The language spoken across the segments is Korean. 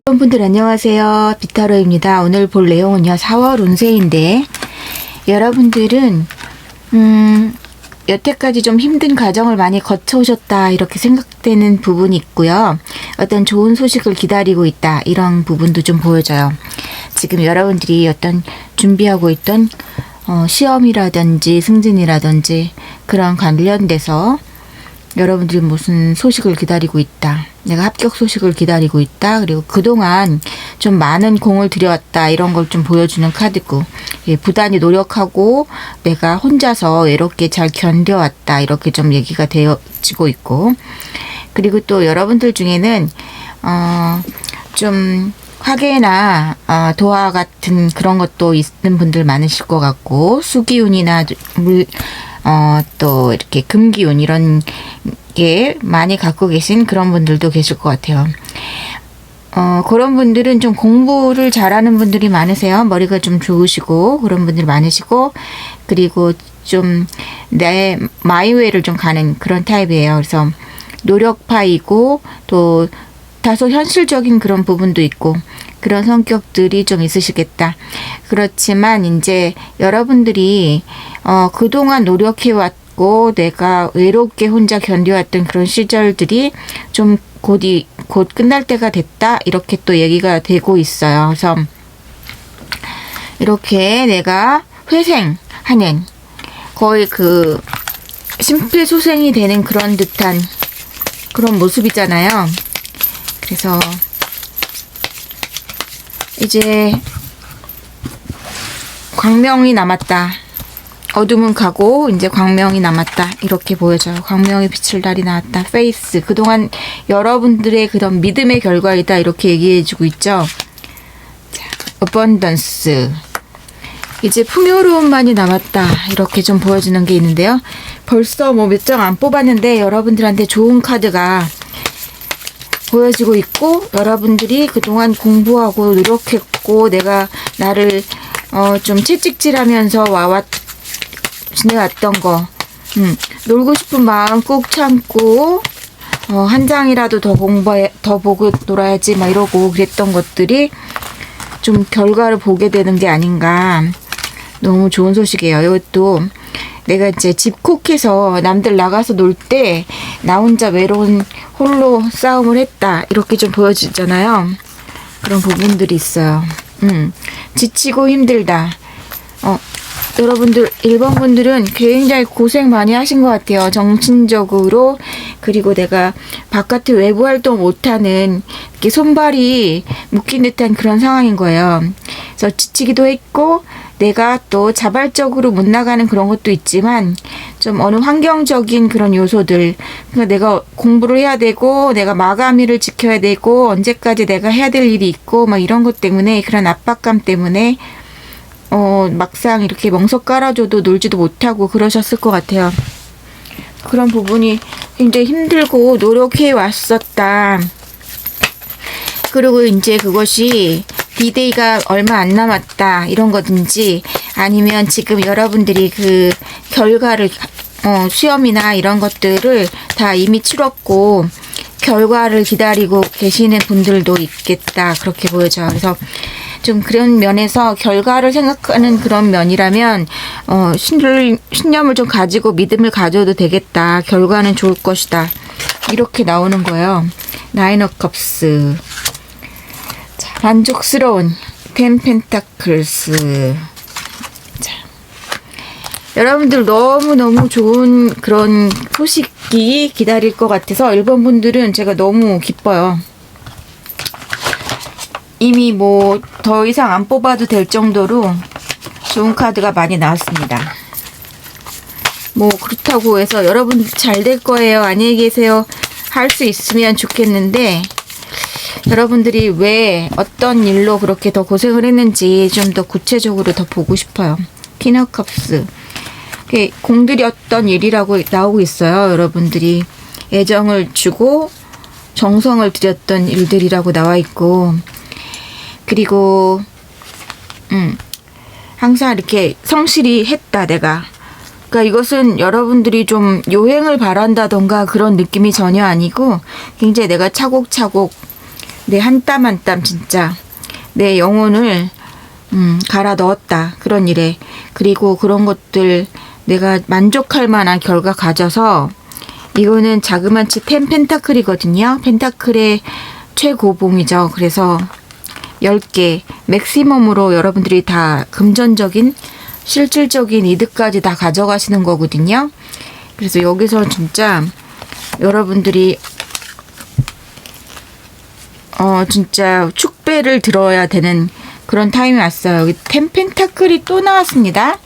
여러분들 안녕하세요. 비타로입니다. 오늘 볼 내용은요. 4월 운세인데 여러분들은 여태까지 좀 힘든 과정을 많이 거쳐오셨다 이렇게 생각되는 부분이 있고요. 어떤 좋은 소식을 기다리고 있다 이런 부분도 좀 보여져요. 지금 여러분들이 어떤 준비하고 있던 시험이라든지 승진이라든지 그런 관련돼서 여러분들이 무슨 소식을 기다리고 있다. 내가 합격 소식을 기다리고 있다. 그리고 그동안 좀 많은 공을 들여왔다. 이런 걸 좀 보여주는 카드고, 부단히 노력하고 내가 혼자서 외롭게 잘 견뎌왔다. 이렇게 좀 얘기가 되어지고 있고, 그리고 또 여러분들 중에는 좀 화계나 도화 같은 그런 것도 있는 분들 많으실 것 같고, 수기운이나 또 이렇게 금기운 이런 게 많이 갖고 계신 그런 분들도 계실 것 같아요. 그런 분들은 좀 공부를 잘하는 분들이 많으세요. 머리가 좀 좋으시고 그런 분들이 많으시고, 그리고 좀 내 마이웨이를 좀 가는 그런 타입이에요. 그래서 노력파이고 또 다소 현실적인 그런 부분도 있고 그런 성격들이 좀 있으시겠다. 그렇지만 이제 여러분들이 그동안 노력해왔고 내가 외롭게 혼자 견뎌왔던 그런 시절들이 좀 곧 끝날 때가 됐다. 이렇게 또 얘기가 되고 있어요. 그래서 이렇게 내가 회생하는 거의 그 심폐소생이 되는 그런 듯한 그런 모습이잖아요. 그래서 이제 광명이 남았다. 어둠은 가고 이제 광명이 남았다. 이렇게 보여져요. 광명이 비칠 날이 나왔다. 페이스. 그동안 여러분들의 그런 믿음의 결과이다. 이렇게 얘기해주고 있죠. 자, 어번던스. 이제 풍요로움만이 남았다. 이렇게 좀 보여주는 게 있는데요. 벌써 뭐 몇 장 안 뽑았는데 여러분들한테 좋은 카드가 보여지고 있고, 여러분들이 그동안 공부하고 노력했고 내가 나를 좀 채찍질하면서 지내왔던 거, 놀고 싶은 마음 꾹 참고 한 장이라도 더 보고 놀아야지 막 이러고 그랬던 것들이 좀 결과를 보게 되는 게 아닌가. 너무 좋은 소식이에요. 이것도 내가 이제 집콕해서 남들 나가서 놀 때 나 혼자 외로운 홀로 싸움을 했다. 이렇게 좀 보여주잖아요. 그런 부분들이 있어요. 지치고 힘들다. 여러분들 1번 분들은 굉장히 고생 많이 하신 것 같아요. 정신적으로. 그리고 내가 바깥에 외부 활동 못하는 이렇게 손발이 묶인 듯한 그런 상황인 거예요. 그래서 지치기도 했고 내가 또 자발적으로 못 나가는 그런 것도 있지만 좀 어느 환경적인 그런 요소들, 그러니까 내가 공부를 해야 되고 내가 마감일을 지켜야 되고 언제까지 내가 해야 될 일이 있고 막 이런 것 때문에, 그런 압박감 때문에 막상 이렇게 멍석 깔아줘도 놀지도 못하고 그러셨을 것 같아요. 그런 부분이 굉장히 힘들고 노력해 왔었다. 그리고 이제 그것이 디데이가 얼마 안 남았다 이런 거든지, 아니면 지금 여러분들이 그 결과를 시험이나 이런 것들을 다 이미 치렀고 결과를 기다리고 계시는 분들도 있겠다. 그렇게 보여져요. 그래서 좀 그런 면에서 결과를 생각하는 그런 면이라면 신념을 좀 가지고 믿음을 가져도 되겠다. 결과는 좋을 것이다. 이렇게 나오는 거예요. 나인 오브 컵스. 자, 만족스러운 10 펜타클스. 자, 여러분들 너무너무 좋은 그런 소식이 기다릴 것 같아서 1번 분들은 제가 너무 기뻐요. 이미 뭐 더 이상 안 뽑아도 될 정도로 좋은 카드가 많이 나왔습니다. 뭐 그렇다고 해서 여러분 잘 될 거예요, 안녕히 계세요 할 수 있으면 좋겠는데, 여러분들이 왜 어떤 일로 그렇게 더 고생을 했는지 좀 더 구체적으로 더 보고 싶어요. 퀸 오브 컵스. 공들였던 일이라고 나오고 있어요. 여러분들이 애정을 주고 정성을 들였던 일들이라고 나와 있고, 그리고 항상 이렇게 성실히 했다 내가. 그러니까 이것은 여러분들이 좀 요행을 바란다던가 그런 느낌이 전혀 아니고 굉장히 내가 차곡차곡 내 한 땀 한 땀 진짜 내 영혼을 갈아 넣었다. 그런 일에. 그리고 그런 것들 내가 만족할 만한 결과 가져서 이거는 자그만치 10 펜타클이거든요. 펜타클의 최고봉이죠. 그래서 10개 맥시멈으로 여러분들이 다 금전적인 실질적인 이득까지 다 가져가시는 거거든요. 그래서 여기서 진짜 여러분들이 진짜 축배를 들어야 되는 그런 타임이 왔어요. 여기 10 펜타클이 또 나왔습니다.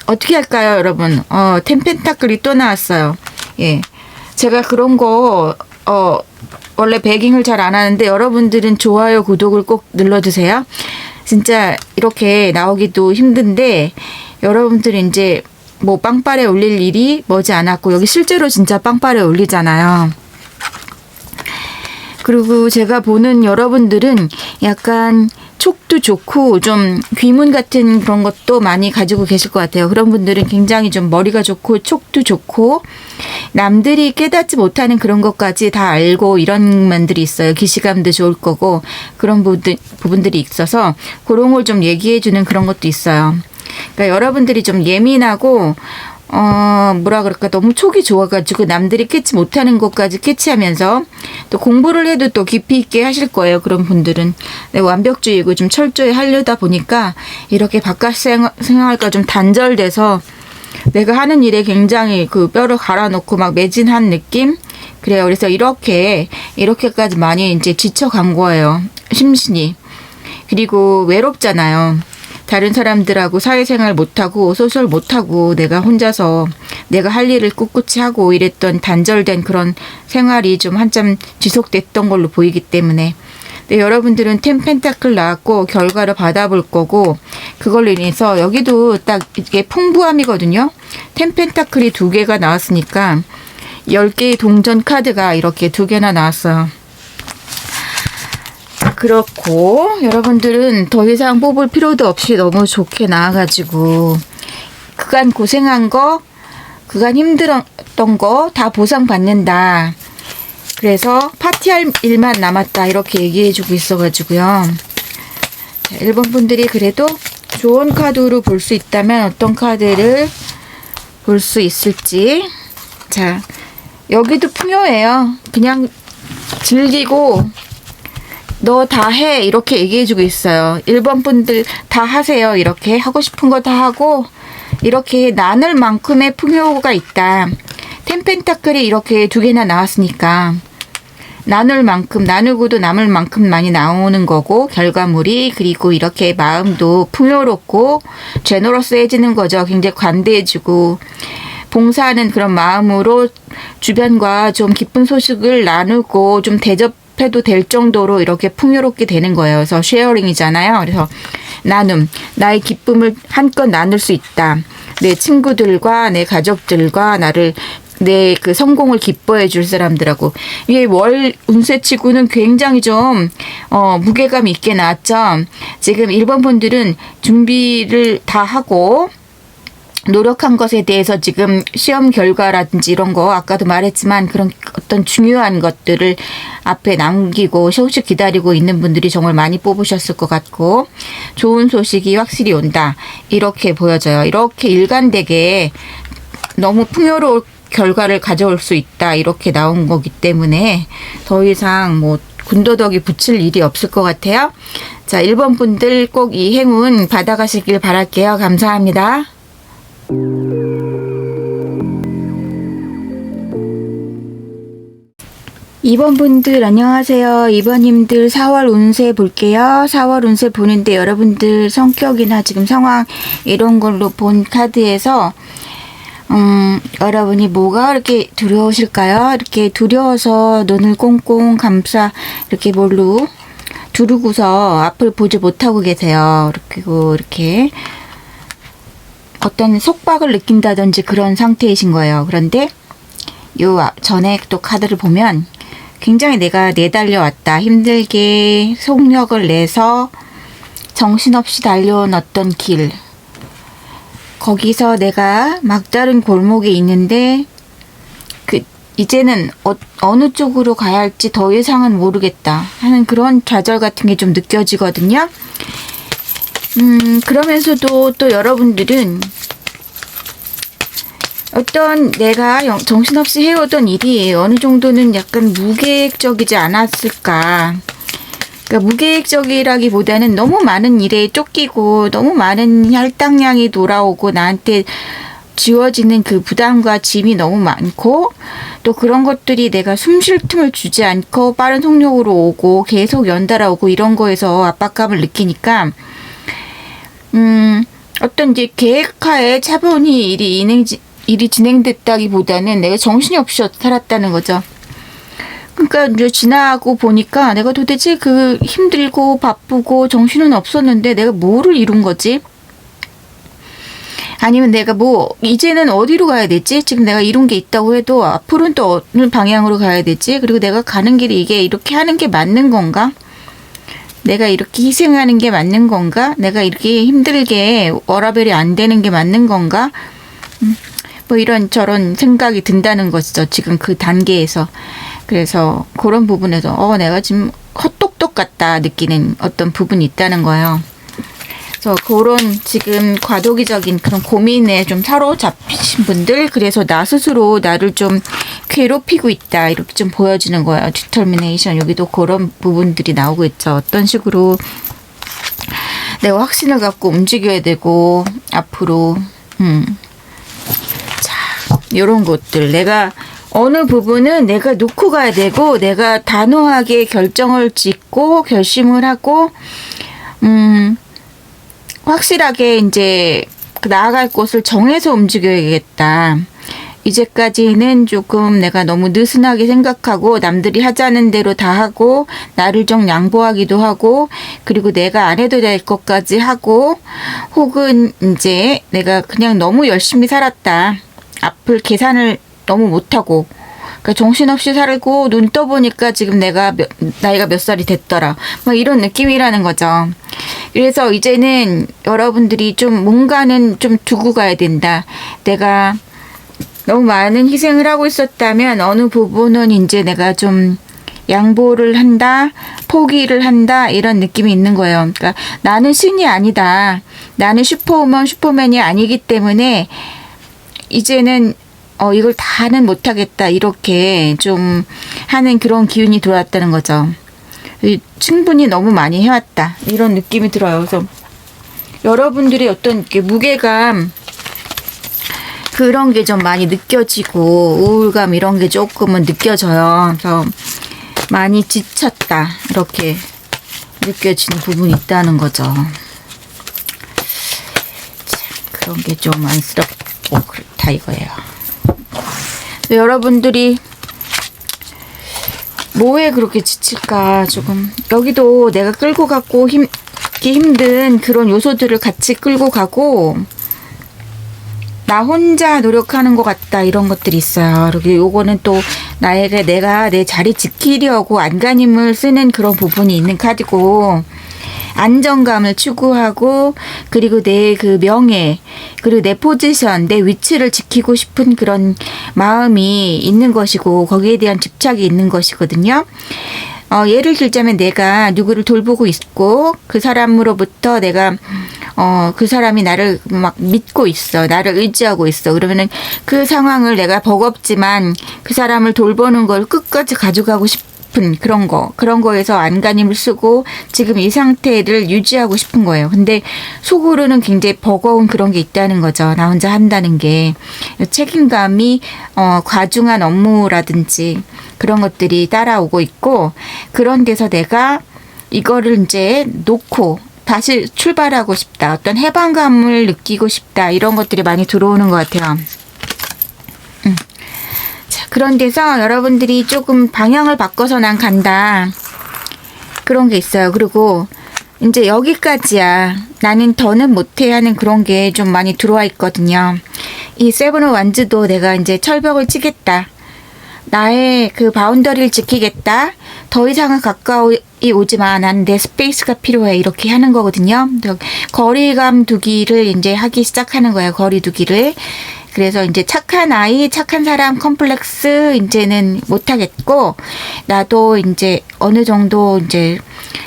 어떻게 할까요, 여러분? 10 펜타클이 또 나왔어요. 예. 제가 그런 거 원래 베깅을 잘 안 하는데 여러분들은 좋아요, 구독을 꼭 눌러주세요. 진짜 이렇게 나오기도 힘든데 여러분들이 이제 뭐 빵빠레 올릴 일이 머지 않았고 여기 실제로 진짜 빵빠레 올리잖아요. 그리고 제가 보는 여러분들은 약간 촉도 좋고 좀 귀문 같은 그런 것도 많이 가지고 계실 것 같아요. 그런 분들은 굉장히 좀 머리가 좋고 촉도 좋고 남들이 깨닫지 못하는 그런 것까지 다 알고 이런 면들이 있어요. 기시감도 좋을 거고 그런 부분들이 있어서 그런 걸 좀 얘기해 주는 그런 것도 있어요. 그러니까 여러분들이 좀 예민하고 뭐라 그럴까 너무 촉이 좋아가지고 남들이 깨치 못하는 것까지 깨치하면서 또 공부를 해도 또 깊이 있게 하실 거예요. 그런 분들은 완벽주의고 좀 철저히 하려다 보니까 이렇게 바깥 생활과 좀 단절돼서 내가 하는 일에 굉장히 그 뼈를 갈아놓고 막 매진한 느낌? 그래요. 그래서 이렇게까지 많이 이제 지쳐간 거예요. 심신이. 그리고 외롭잖아요. 다른 사람들하고 사회생활 못하고 소설 못하고 내가 혼자서 내가 할 일을 꿋꿋이 하고 이랬던 단절된 그런 생활이 좀 한참 지속됐던 걸로 보이기 때문에 근데 여러분들은 10 펜타클 나왔고 결과를 받아볼 거고 그걸로 인해서 여기도 딱 이게 풍부함이거든요. 10 펜타클이 2개가 나왔으니까 10개의 동전 카드가 이렇게 2개나 나왔어요. 그렇고 여러분들은 더 이상 뽑을 필요도 없이 너무 좋게 나와가지고 그간 고생한 거 그간 힘들었던 거 다 보상받는다. 그래서 파티할 일만 남았다 이렇게 얘기해주고 있어가지고요. 1번 분들이 그래도 좋은 카드로 볼 수 있다면 어떤 카드를 볼 수 있을지. 자, 여기도 풍요해요. 그냥 즐기고 너 다 해 이렇게 얘기해주고 있어요. 1번 분들 다 하세요. 이렇게 하고 싶은 거 다 하고 이렇게 나눌 만큼의 풍요가 있다. 10 펜타클이 이렇게 2개나 나왔으니까 나눌 만큼 나누고도 남을 만큼 많이 나오는 거고 결과물이 그리고 이렇게 마음도 풍요롭고 제너러스해지는 거죠. 굉장히 관대해지고 봉사하는 그런 마음으로 주변과 좀 기쁜 소식을 나누고 좀 대접해도 될 정도로 이렇게 풍요롭게 되는 거예요. 그래서 쉐어링이잖아요. 그래서 나눔, 나의 기쁨을 한껏 나눌 수 있다. 내 친구들과 내 가족들과 나를 내 그 성공을 기뻐해 줄 사람들하고 이게 월 운세치고는 굉장히 좀 무게감 있게 나왔죠. 지금 1번 분들은 준비를 다 하고 노력한 것에 대해서 지금 시험 결과라든지 이런 거 아까도 말했지만 그런 어떤 중요한 것들을 앞에 남기고 소식 기다리고 있는 분들이 정말 많이 뽑으셨을 것 같고 좋은 소식이 확실히 온다 이렇게 보여져요. 이렇게 일관되게 너무 풍요로울 결과를 가져올 수 있다 이렇게 나온 거기 때문에 더 이상 뭐 군더더기 붙일 일이 없을 것 같아요. 자, 1번 분들 꼭 이 행운 받아가시길 바랄게요. 감사합니다. 2번 분들 안녕하세요. 2번님들 4월 운세 볼게요. 4월 운세 보는데 여러분들 성격이나 지금 상황 이런 걸로 본 카드에서 여러분이 뭐가 이렇게 두려우실까요? 이렇게 두려워서 눈을 꽁꽁 감싸 이렇게 뭘로 두르고서 앞을 보지 못하고 계세요. 그리고 이렇게 어떤 속박을 느낀다든지 그런 상태이신 거예요. 그런데 요 전에 또 카드를 보면 굉장히 내가 내달려 왔다. 힘들게 속력을 내서 정신없이 달려온 어떤 길. 거기서 내가 막다른 골목에 있는데 이제는 어느 쪽으로 가야 할지 더 이상은 모르겠다 하는 그런 좌절 같은 게 좀 느껴지거든요. 그러면서도 또 여러분들은 어떤 내가 정신없이 해오던 일이 어느 정도는 약간 무계획적이지 않았을까. 그러니까 무계획적이라기보다는 너무 많은 일에 쫓기고 너무 많은 할당량이 돌아오고 나한테 지워지는 그 부담과 짐이 너무 많고 또 그런 것들이 내가 숨 쉴 틈을 주지 않고 빠른 속력으로 오고 계속 연달아 오고 이런 거에서 압박감을 느끼니까 어떤 이제 계획하에 차분히 일이 진행됐다기보다는 내가 정신이 없이 살았다는 거죠. 그러니까 이제 지나고 보니까 내가 도대체 그 힘들고 바쁘고 정신은 없었는데 내가 뭐를 이룬 거지? 아니면 내가 뭐 이제는 어디로 가야 되지? 지금 내가 이룬 게 있다고 해도 앞으로는 또 어느 방향으로 가야 되지? 그리고 내가 가는 길이 이게 이렇게 하는 게 맞는 건가? 내가 이렇게 희생하는 게 맞는 건가? 내가 이렇게 힘들게 워라밸이 안 되는 게 맞는 건가? 뭐 이런 저런 생각이 든다는 것이죠. 지금 그 단계에서. 그래서 그런 부분에서 내가 지금 헛똑똑 같다 느끼는 어떤 부분이 있다는 거예요. 그래서 그런 지금 과도기적인 그런 고민에 좀 사로잡히신 분들, 그래서 나 스스로 나를 좀 괴롭히고 있다 이렇게 좀 보여지는 거예요. 디터미네이션, 여기도 그런 부분들이 나오고 있죠. 어떤 식으로 내가 확신을 갖고 움직여야 되고 앞으로 자, 이런 것들 내가 어느 부분은 내가 놓고 가야 되고 내가 단호하게 결정을 짓고 결심을 하고 확실하게 이제 나아갈 곳을 정해서 움직여야겠다. 이제까지는 조금 내가 너무 느슨하게 생각하고 남들이 하자는 대로 다 하고 나를 좀 양보하기도 하고 그리고 내가 안 해도 될 것까지 하고 혹은 이제 내가 그냥 너무 열심히 살았다. 앞을 계산을 너무 못하고 그러니까 정신없이 살고 눈 떠보니까 지금 내가 나이가 몇 살이 됐더라. 막 이런 느낌이라는 거죠. 그래서 이제는 여러분들이 좀 뭔가는 좀 두고 가야 된다. 내가 너무 많은 희생을 하고 있었다면 어느 부분은 이제 내가 좀 양보를 한다, 포기를 한다 이런 느낌이 있는 거예요. 그러니까 나는 신이 아니다. 나는 슈퍼우먼, 슈퍼맨이 아니기 때문에 이제는 이걸 다는 못하겠다 이렇게 좀 하는 그런 기운이 돌아왔다는 거죠. 충분히 너무 많이 해왔다 이런 느낌이 들어요. 그래서 여러분들이 어떤 이렇게 무게감 그런 게 좀 많이 느껴지고 우울감 이런 게 조금은 느껴져요. 그래서 많이 지쳤다 이렇게 느껴지는 부분이 있다는 거죠. 자, 그런 게 좀 안쓰럽고 그렇다 이거예요. 여러분들이 뭐에 그렇게 지칠까 조금 여기도 내가 끌고 가고 힘든 그런 요소들을 같이 끌고 가고 나 혼자 노력하는 것 같다 이런 것들이 있어요. 그리고 요거는 또 나에게 내가 내 자리 지키려고 안간힘을 쓰는 그런 부분이 있는 카드고 안정감을 추구하고 그리고 내 그 명예 그리고 내 포지션 내 위치를 지키고 싶은 그런 마음이 있는 것이고 거기에 대한 집착이 있는 것이거든요. 예를 들자면 내가 누구를 돌보고 있고 그 사람으로부터 내가 그 사람이 나를 막 믿고 있어. 나를 의지하고 있어. 그러면은 그 상황을 내가 버겁지만 그 사람을 돌보는 걸 끝까지 가져가고 싶은 그런 거에서 안간힘을 쓰고 지금 이 상태를 유지하고 싶은 거예요. 근데 속으로는 굉장히 버거운 그런 게 있다는 거죠. 나 혼자 한다는 게. 책임감이 과중한 업무라든지 그런 것들이 따라오고 있고 그런 데서 내가 이거를 이제 놓고 다시 출발하고 싶다. 어떤 해방감을 느끼고 싶다. 이런 것들이 많이 들어오는 것 같아요. 자, 그런 데서 여러분들이 조금 방향을 바꿔서 난 간다. 그런 게 있어요. 그리고 이제 여기까지야. 나는 더는 못해 하는 그런 게 좀 많이 들어와 있거든요. 이 세븐 오브 완즈도 내가 이제 철벽을 치겠다. 나의 그 바운더리를 지키겠다. 더 이상은 가까이 오지 마. 난 내 스페이스가 필요해. 이렇게 하는 거거든요. 거리감 두기를 이제 하기 시작하는 거예요. 거리 두기를. 그래서 이제 착한 아이, 착한 사람 컴플렉스 이제는 못하겠고, 나도 이제 어느 정도 이제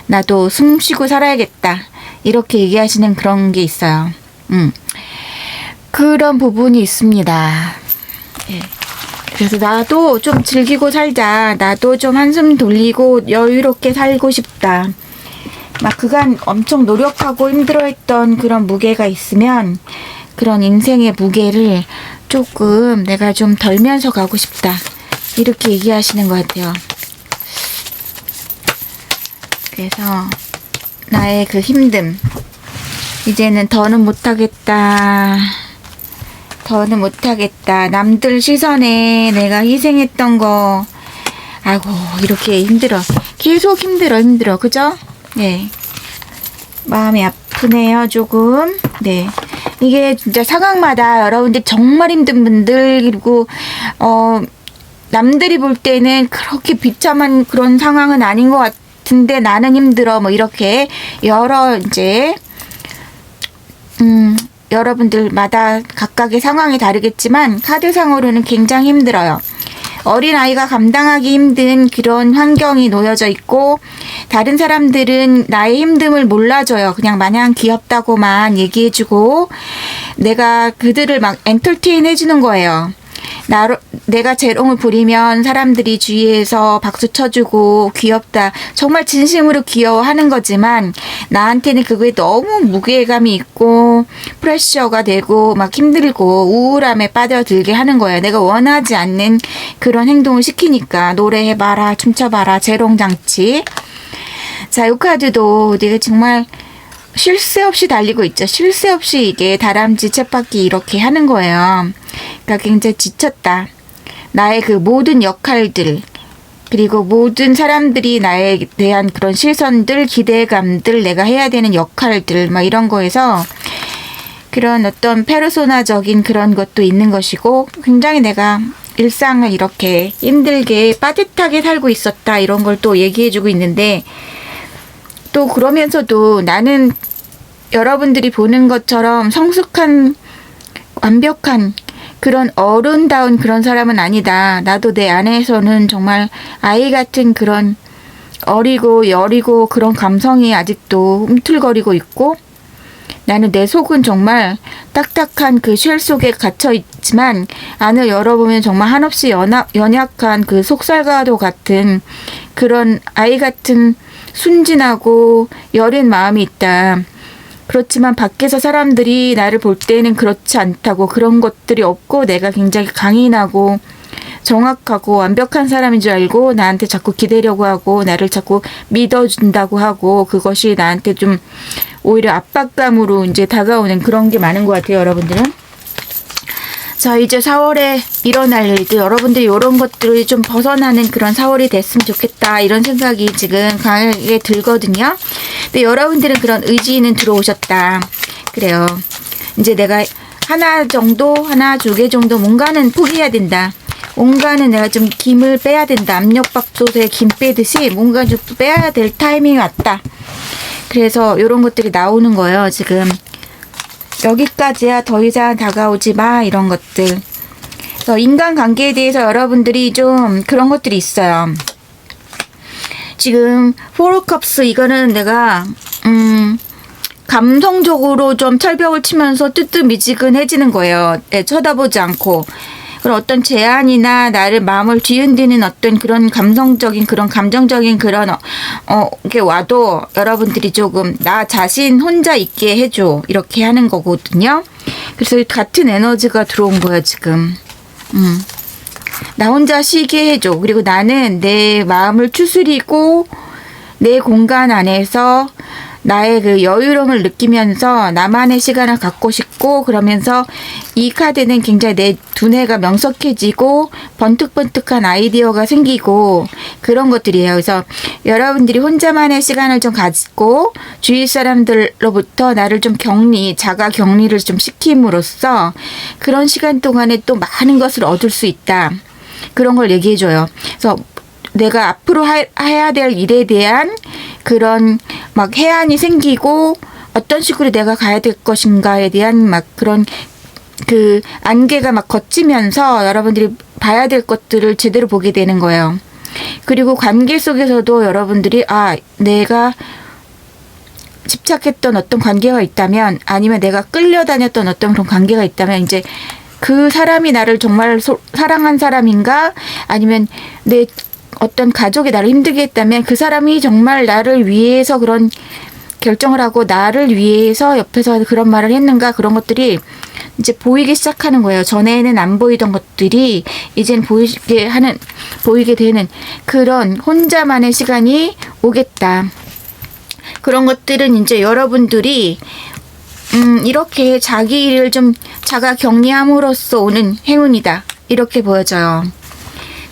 나도 숨 쉬고 살아야겠다. 이렇게 얘기하시는 그런 게 있어요. 그런 부분이 있습니다. 예. 그래서 나도 좀 즐기고 살자. 나도 좀 한숨 돌리고 여유롭게 살고 싶다. 막 그간 엄청 노력하고 힘들어했던 그런 무게가 있으면 그런 인생의 무게를 조금 내가 좀 덜면서 가고 싶다. 이렇게 얘기하시는 것 같아요. 그래서 나의 그 힘듦. 이제는 더는 못하겠다. 더는 못하겠다. 남들 시선에 내가 희생했던 거, 아이고, 이렇게 힘들어. 계속 힘들어. 그죠? 네. 마음이 아프네요, 조금. 네. 이게 진짜 상황마다 여러분들 정말 힘든 분들, 그리고, 남들이 볼 때는 그렇게 비참한 그런 상황은 아닌 것 같은데 나는 힘들어. 뭐 이렇게 여러 이제, 여러분들마다 각각의 상황이 다르겠지만 카드상으로는 굉장히 힘들어요. 어린아이가 감당하기 힘든 그런 환경이 놓여져 있고 다른 사람들은 나의 힘듦을 몰라줘요. 그냥 마냥 귀엽다고만 얘기해주고 내가 그들을 막 엔터테인 해주는 거예요. 내가 재롱을 부리면 사람들이 주위에서 박수 쳐주고 귀엽다. 정말 진심으로 귀여워하는 거지만 나한테는 그거에 너무 무게감이 있고 프레셔가 되고 막 힘들고 우울함에 빠져들게 하는 거예요. 내가 원하지 않는 그런 행동을 시키니까 노래해봐라, 춤춰봐라, 재롱장치. 자, 이 카드도 내가 정말 쉴 새 없이 달리고 있죠. 쉴 새 없이 이게 다람쥐 쳇바퀴 이렇게 하는 거예요. 그러니까 굉장히 지쳤다. 나의 그 모든 역할들 그리고 모든 사람들이 나에 대한 그런 시선들, 기대감들, 내가 해야 되는 역할들 막 이런 거에서 그런 어떤 페르소나적인 그런 것도 있는 것이고 굉장히 내가 일상을 이렇게 힘들게 빠듯하게 살고 있었다 이런 걸 또 얘기해주고 있는데 또 그러면서도 나는 여러분들이 보는 것처럼 성숙한 완벽한 그런 어른다운 그런 사람은 아니다. 나도 내 안에서는 정말 아이 같은 그런 어리고 여리고 그런 감성이 아직도 움틀거리고 있고 나는 내 속은 정말 딱딱한 그 쉘 속에 갇혀 있지만 안을 열어보면 정말 한없이 연약한 그 속살과도 같은 그런 아이 같은 순진하고 여린 마음이 있다. 그렇지만 밖에서 사람들이 나를 볼 때는 그렇지 않다고 그런 것들이 없고 내가 굉장히 강인하고 정확하고 완벽한 사람인 줄 알고 나한테 자꾸 기대려고 하고 나를 자꾸 믿어준다고 하고 그것이 나한테 좀 오히려 압박감으로 이제 다가오는 그런 게 많은 것 같아요, 여러분들은. 자, 이제 4월에 일어날 일들, 여러분들이 이런 것들이 좀 벗어나는 그런 4월이 됐으면 좋겠다, 이런 생각이 지금 강하게 들거든요. 근데 여러분들은 그런 의지는 들어오셨다. 그래요. 이제 내가 하나, 두 개 정도 뭔가는 포기해야 된다. 뭔가는 내가 좀 김을 빼야 된다. 압력밥솥에 김 빼듯이 뭔가 좀 빼야 될 타이밍이 왔다. 그래서 이런 것들이 나오는 거예요, 지금. 여기까지야 더 이상 다가오지 마, 이런 것들. 그래서 인간관계에 대해서 여러분들이 좀 그런 것들이 있어요. 지금 포르컵스 이거는 내가 감성적으로 좀 철벽을 치면서 뜨뜻미지근해지는 거예요. 네, 쳐다보지 않고. 그런 어떤 제안이나 나를 마음을 뒤흔드는 어떤 그런 감성적인 그런 감정적인 그런 이렇게 와도 여러분들이 조금 나 자신 혼자 있게 해줘 이렇게 하는 거거든요. 그래서 같은 에너지가 들어온 거야 지금. 나 혼자 쉬게 해줘. 그리고 나는 내 마음을 추스리고 내 공간 안에서 나의 그 여유로움을 느끼면서 나만의 시간을 갖고 싶고 그러면서 이 카드는 굉장히 내 두뇌가 명석해지고 번뜩번뜩한 아이디어가 생기고 그런 것들이에요. 그래서 여러분들이 혼자만의 시간을 좀 가지고 주위 사람들로부터 나를 좀 자가 격리를 좀 시킴으로써 그런 시간 동안에 또 많은 것을 얻을 수 있다. 그런 걸 얘기해줘요. 그래서 내가 앞으로 해야 될 일에 대한 그런 막 해안이 생기고 어떤 식으로 내가 가야 될 것인가에 대한 막 그런 그 안개가 막 걷히면서 여러분들이 봐야 될 것들을 제대로 보게 되는 거예요. 그리고 관계 속에서도 여러분들이 내가 집착했던 어떤 관계가 있다면, 아니면 내가 끌려다녔던 어떤 그런 관계가 있다면, 이제 그 사람이 나를 정말 사랑한 사람인가, 아니면 내 어떤 가족이 나를 힘들게 했다면 그 사람이 정말 나를 위해서 그런 결정을 하고 나를 위해서 옆에서 그런 말을 했는가, 그런 것들이 이제 보이기 시작하는 거예요. 전에는 안 보이던 것들이 이젠 보이게 되는 그런 혼자만의 시간이 오겠다. 그런 것들은 이제 여러분들이 이렇게 자기 일을 좀 자가 격리함으로써 오는 행운이다, 이렇게 보여져요.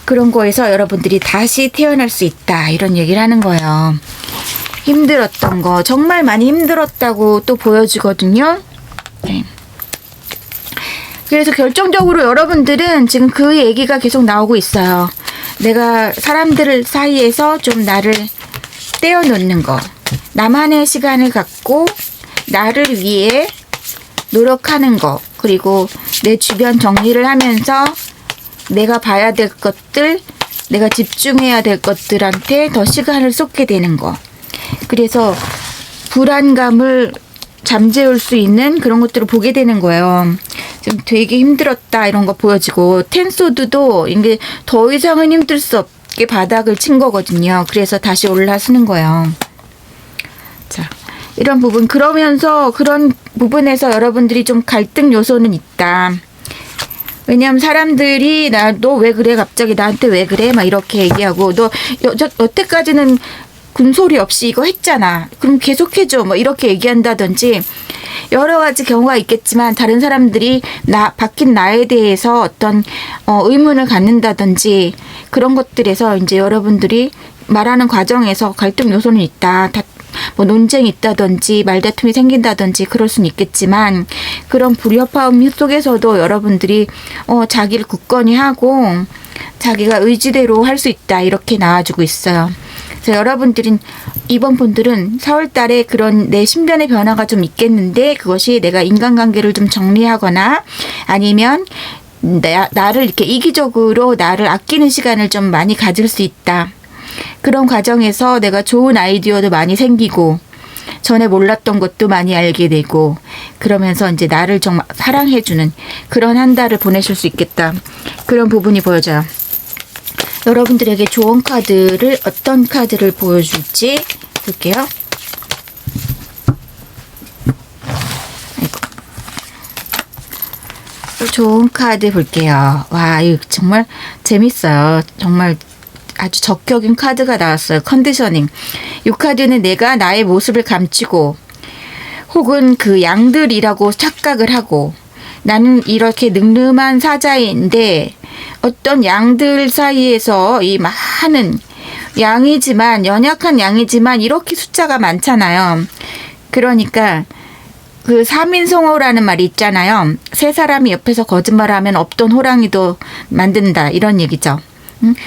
그런 거에서 여러분들이 다시 태어날 수 있다, 이런 얘기를 하는 거예요. 힘들었던 거, 정말 많이 힘들었다고 또 보여지거든요. 네. 그래서 결정적으로 여러분들은 지금 그 얘기가 계속 나오고 있어요. 내가 사람들 사이에서 좀 나를 떼어놓는 거, 나만의 시간을 갖고 나를 위해 노력하는 거, 그리고 내 주변 정리를 하면서 내가 봐야 될 것들, 내가 집중해야 될 것들한테 더 시간을 쏟게 되는 거. 그래서 불안감을 잠재울 수 있는 그런 것들을 보게 되는 거예요. 좀 되게 힘들었다, 이런 거 보여지고, 텐소드도 이게 더 이상은 힘들 수 없게 바닥을 친 거거든요. 그래서 다시 올라서는 거예요. 자, 이런 부분, 그러면서 그런 부분에서 여러분들이 좀 갈등 요소는 있다. 왜냐면 사람들이 너 왜 그래, 갑자기 나한테 왜 그래, 막 이렇게 얘기하고, 너 여태까지는 군소리 없이 이거 했잖아, 그럼 계속해줘, 뭐 이렇게 얘기한다든지, 여러 가지 경우가 있겠지만 다른 사람들이 바뀐 나에 대해서 어떤 의문을 갖는다든지, 그런 것들에서 이제 여러분들이 말하는 과정에서 갈등 요소는 있다. 뭐 논쟁이 있다든지 말다툼이 생긴다든지 그럴 수는 있겠지만, 그런 불협화음 속에서도 여러분들이 자기를 굳건히 하고 자기가 의지대로 할 수 있다, 이렇게 나와주고 있어요. 그래서 여러분들은, 이번 분들은 4월달에 그런 내 신변의 변화가 좀 있겠는데, 그것이 내가 인간관계를 좀 정리하거나 아니면 나를 이렇게 이기적으로 나를 아끼는 시간을 좀 많이 가질 수 있다. 그런 과정에서 내가 좋은 아이디어도 많이 생기고 전에 몰랐던 것도 많이 알게 되고, 그러면서 이제 나를 정말 사랑해주는 그런 한 달을 보내실 수 있겠다, 그런 부분이 보여져요. 여러분들에게 좋은 카드를, 어떤 카드를 보여줄지 볼게요. 좋은 카드 볼게요. 와, 이거 정말 재밌어요. 정말 아주 적격인 카드가 나왔어요. 컨디셔닝. 이 카드는 내가 나의 모습을 감추고, 혹은 그 양들이라고 착각을 하고, 나는 이렇게 늠름한 사자인데 어떤 양들 사이에서 이 많은 양이지만, 연약한 양이지만 이렇게 숫자가 많잖아요. 그러니까 그 3인성호라는 말이 있잖아요. 세 사람이 옆에서 거짓말하면 없던 호랑이도 만든다, 이런 얘기죠.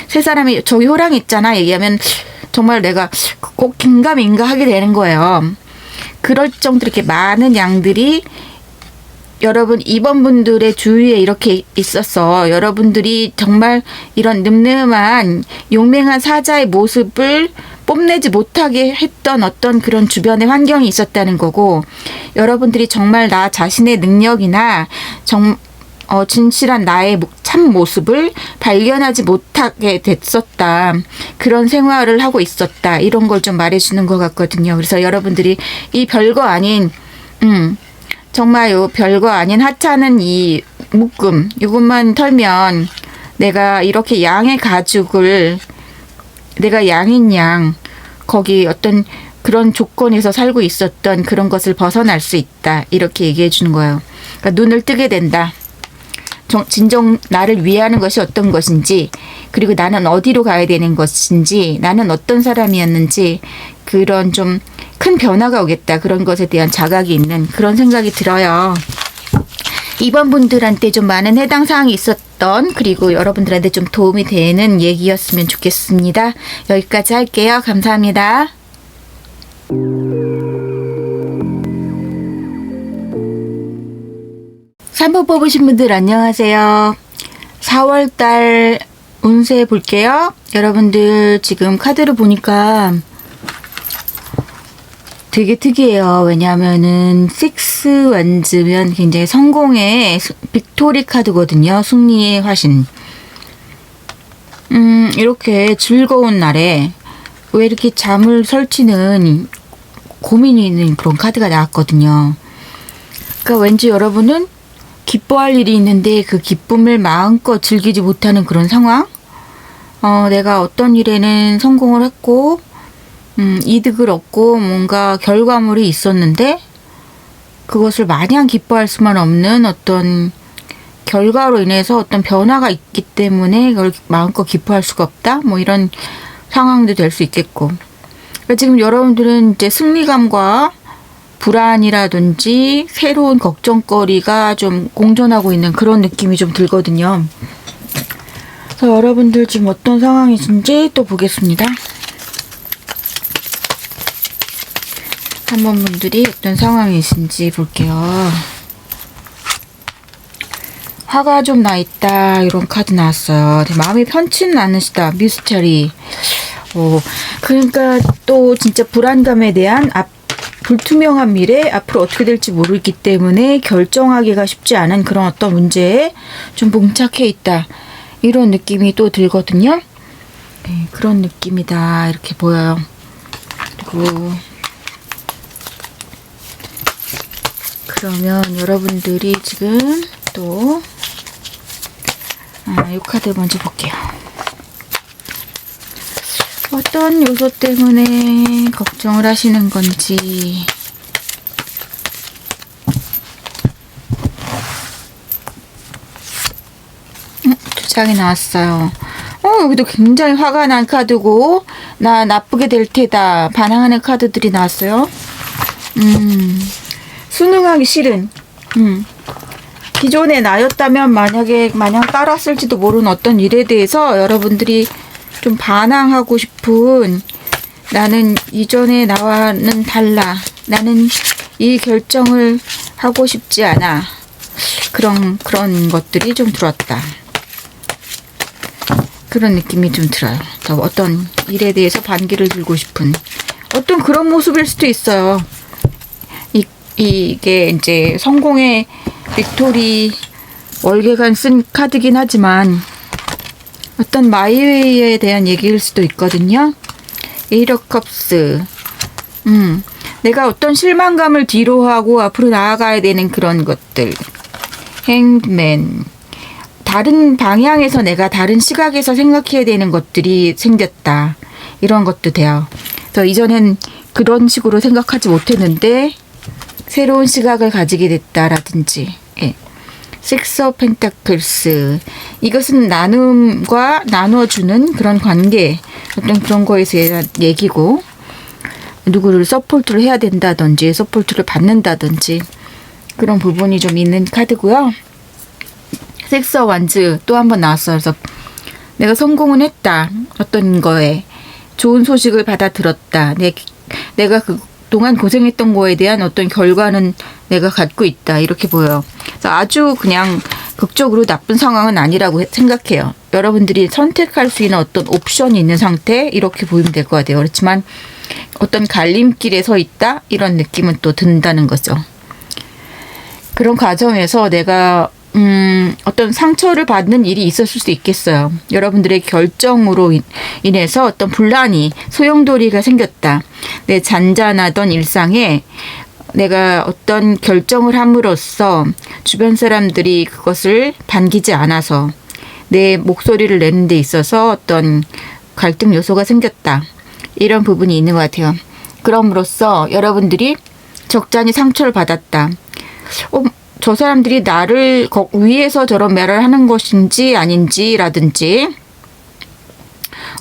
세 사람이 저기 호랑이 있잖아 얘기하면 정말 내가 꼭 긴가민가 하게 되는 거예요. 그럴 정도로 이렇게 많은 양들이 여러분, 이번 분들의 주위에 이렇게 있어서 여러분들이 정말 이런 늠름한 용맹한 사자의 모습을 뽐내지 못하게 했던 어떤 그런 주변의 환경이 있었다는 거고, 여러분들이 정말 나 자신의 능력이나 진실한 나의 참 모습을 발견하지 못하게 됐었다, 그런 생활을 하고 있었다, 이런 걸 좀 말해주는 것 같거든요. 그래서 여러분들이 이 별거 아닌 정말 요 별거 아닌 하찮은 이 묶음, 이것만 털면 내가 이렇게 양의 가죽을, 내가 양인 양, 거기 어떤 그런 조건에서 살고 있었던 그런 것을 벗어날 수 있다, 이렇게 얘기해 주는 거예요. 그러니까 눈을 뜨게 된다. 진정 나를 위하는 것이 어떤 것인지, 그리고 나는 어디로 가야 되는 것인지, 나는 어떤 사람이었는지, 그런 좀 큰 변화가 오겠다, 그런 것에 대한 자각이 있는 그런 생각이 들어요. 이번 분들한테 좀 많은 해당 사항이 있었던, 그리고 여러분들한테 좀 도움이 되는 얘기였으면 좋겠습니다. 여기까지 할게요. 감사합니다. 3번 뽑으신 분들 안녕하세요. 4월달 운세 볼게요. 여러분들 지금 카드를 보니까 되게 특이해요. 왜냐하면은 6 완즈면 굉장히 성공의 빅토리 카드거든요. 승리의 화신. 이렇게 즐거운 날에 왜 이렇게 잠을 설치는 고민이 있는 그런 카드가 나왔거든요. 그러니까 왠지 여러분은 기뻐할 일이 있는데 그 기쁨을 마음껏 즐기지 못하는 그런 상황? 내가 어떤 일에는 성공을 했고 이득을 얻고 뭔가 결과물이 있었는데 그것을 마냥 기뻐할 수만 없는 어떤 결과로 인해서 어떤 변화가 있기 때문에 그걸 마음껏 기뻐할 수가 없다? 뭐 이런 상황도 될 수 있겠고. 그러니까 지금 여러분들은 이제 승리감과 불안이라든지 새로운 걱정거리가 좀 공존하고 있는 그런 느낌이 좀 들거든요. 그래서 여러분들 지금 어떤 상황이신지 또 보겠습니다. 3번 분들이 어떤 상황이신지 볼게요. 화가 좀 나 있다 이런 카드 나왔어요. 마음이 편치는 않으시다. 미스터리. 그러니까 또 진짜 불안감에 대한 불투명한 미래 앞으로 어떻게 될지 모르기 때문에 결정하기가 쉽지 않은 그런 어떤 문제에 좀 봉착해 있다. 이런 느낌이 또 들거든요. 네, 그런 느낌이다. 이렇게 보여요. 그리고 그러면 여러분들이 지금 또 이 카드 먼저 볼게요. 어떤 요소 때문에 걱정을 하시는 건지. 두 장이 나왔어요. 여기도 굉장히 화가 난 카드고 나 나쁘게 될 테다 반항하는 카드들이 나왔어요. 순응하기 싫은 기존의 나였다면 만약에 마냥 따랐을지도 모르는 어떤 일에 대해서 여러분들이 좀 반항하고 싶은, 나는 이전의 나와는 달라, 나는 이 결정을 하고 싶지 않아, 그런 것들이 좀 들었다. 그런 느낌이 좀 들어요. 어떤 일에 대해서 반기를 들고 싶은 어떤 그런 모습일 수도 있어요. 이게 이제 성공의 빅토리 월계관 쓴 카드긴 하지만 어떤 마이웨이에 대한 얘기일 수도 있거든요. 에이러 컵스. 내가 어떤 실망감을 뒤로하고 앞으로 나아가야 되는 그런 것들. 행맨. 다른 방향에서 내가 다른 시각에서 생각해야 되는 것들이 생겼다. 이런 것도 돼요. 그래서 이전엔 그런 식으로 생각하지 못했는데 새로운 시각을 가지게 됐다라든지. 예. 식스 오브 펜타클스. 이것은 나눔과 나눠주는 그런 관계, 어떤 그런 거에 대한 얘기고, 누구를 서포트를 해야 된다든지 서포트를 받는다든지 그런 부분이 좀 있는 카드고요. 식스 오브 완즈 또 한 번 나왔어요. 그래서 내가 성공은 했다. 어떤 거에 좋은 소식을 받아 들었다. 내가 그동안 고생했던 거에 대한 어떤 결과는 내가 갖고 있다. 이렇게 보여요. 그래서 아주 그냥 극적으로 나쁜 상황은 아니라고 생각해요. 여러분들이 선택할 수 있는 어떤 옵션이 있는 상태, 이렇게 보이면 될 것 같아요. 그렇지만 어떤 갈림길에 서 있다? 이런 느낌은 또 든다는 거죠. 그런 과정에서 내가 어떤 상처를 받는 일이 있었을 수도 있겠어요. 여러분들의 결정으로 인해서 어떤 분란이, 소용돌이가 생겼다. 내 잔잔하던 일상에 내가 어떤 결정을 함으로써 주변 사람들이 그것을 반기지 않아서 내 목소리를 내는 데 있어서 어떤 갈등 요소가 생겼다. 이런 부분이 있는 것 같아요. 그럼으로써 여러분들이 적잖이 상처를 받았다. 저 사람들이 나를 위해서 저런 말을 하는 것인지 아닌지라든지,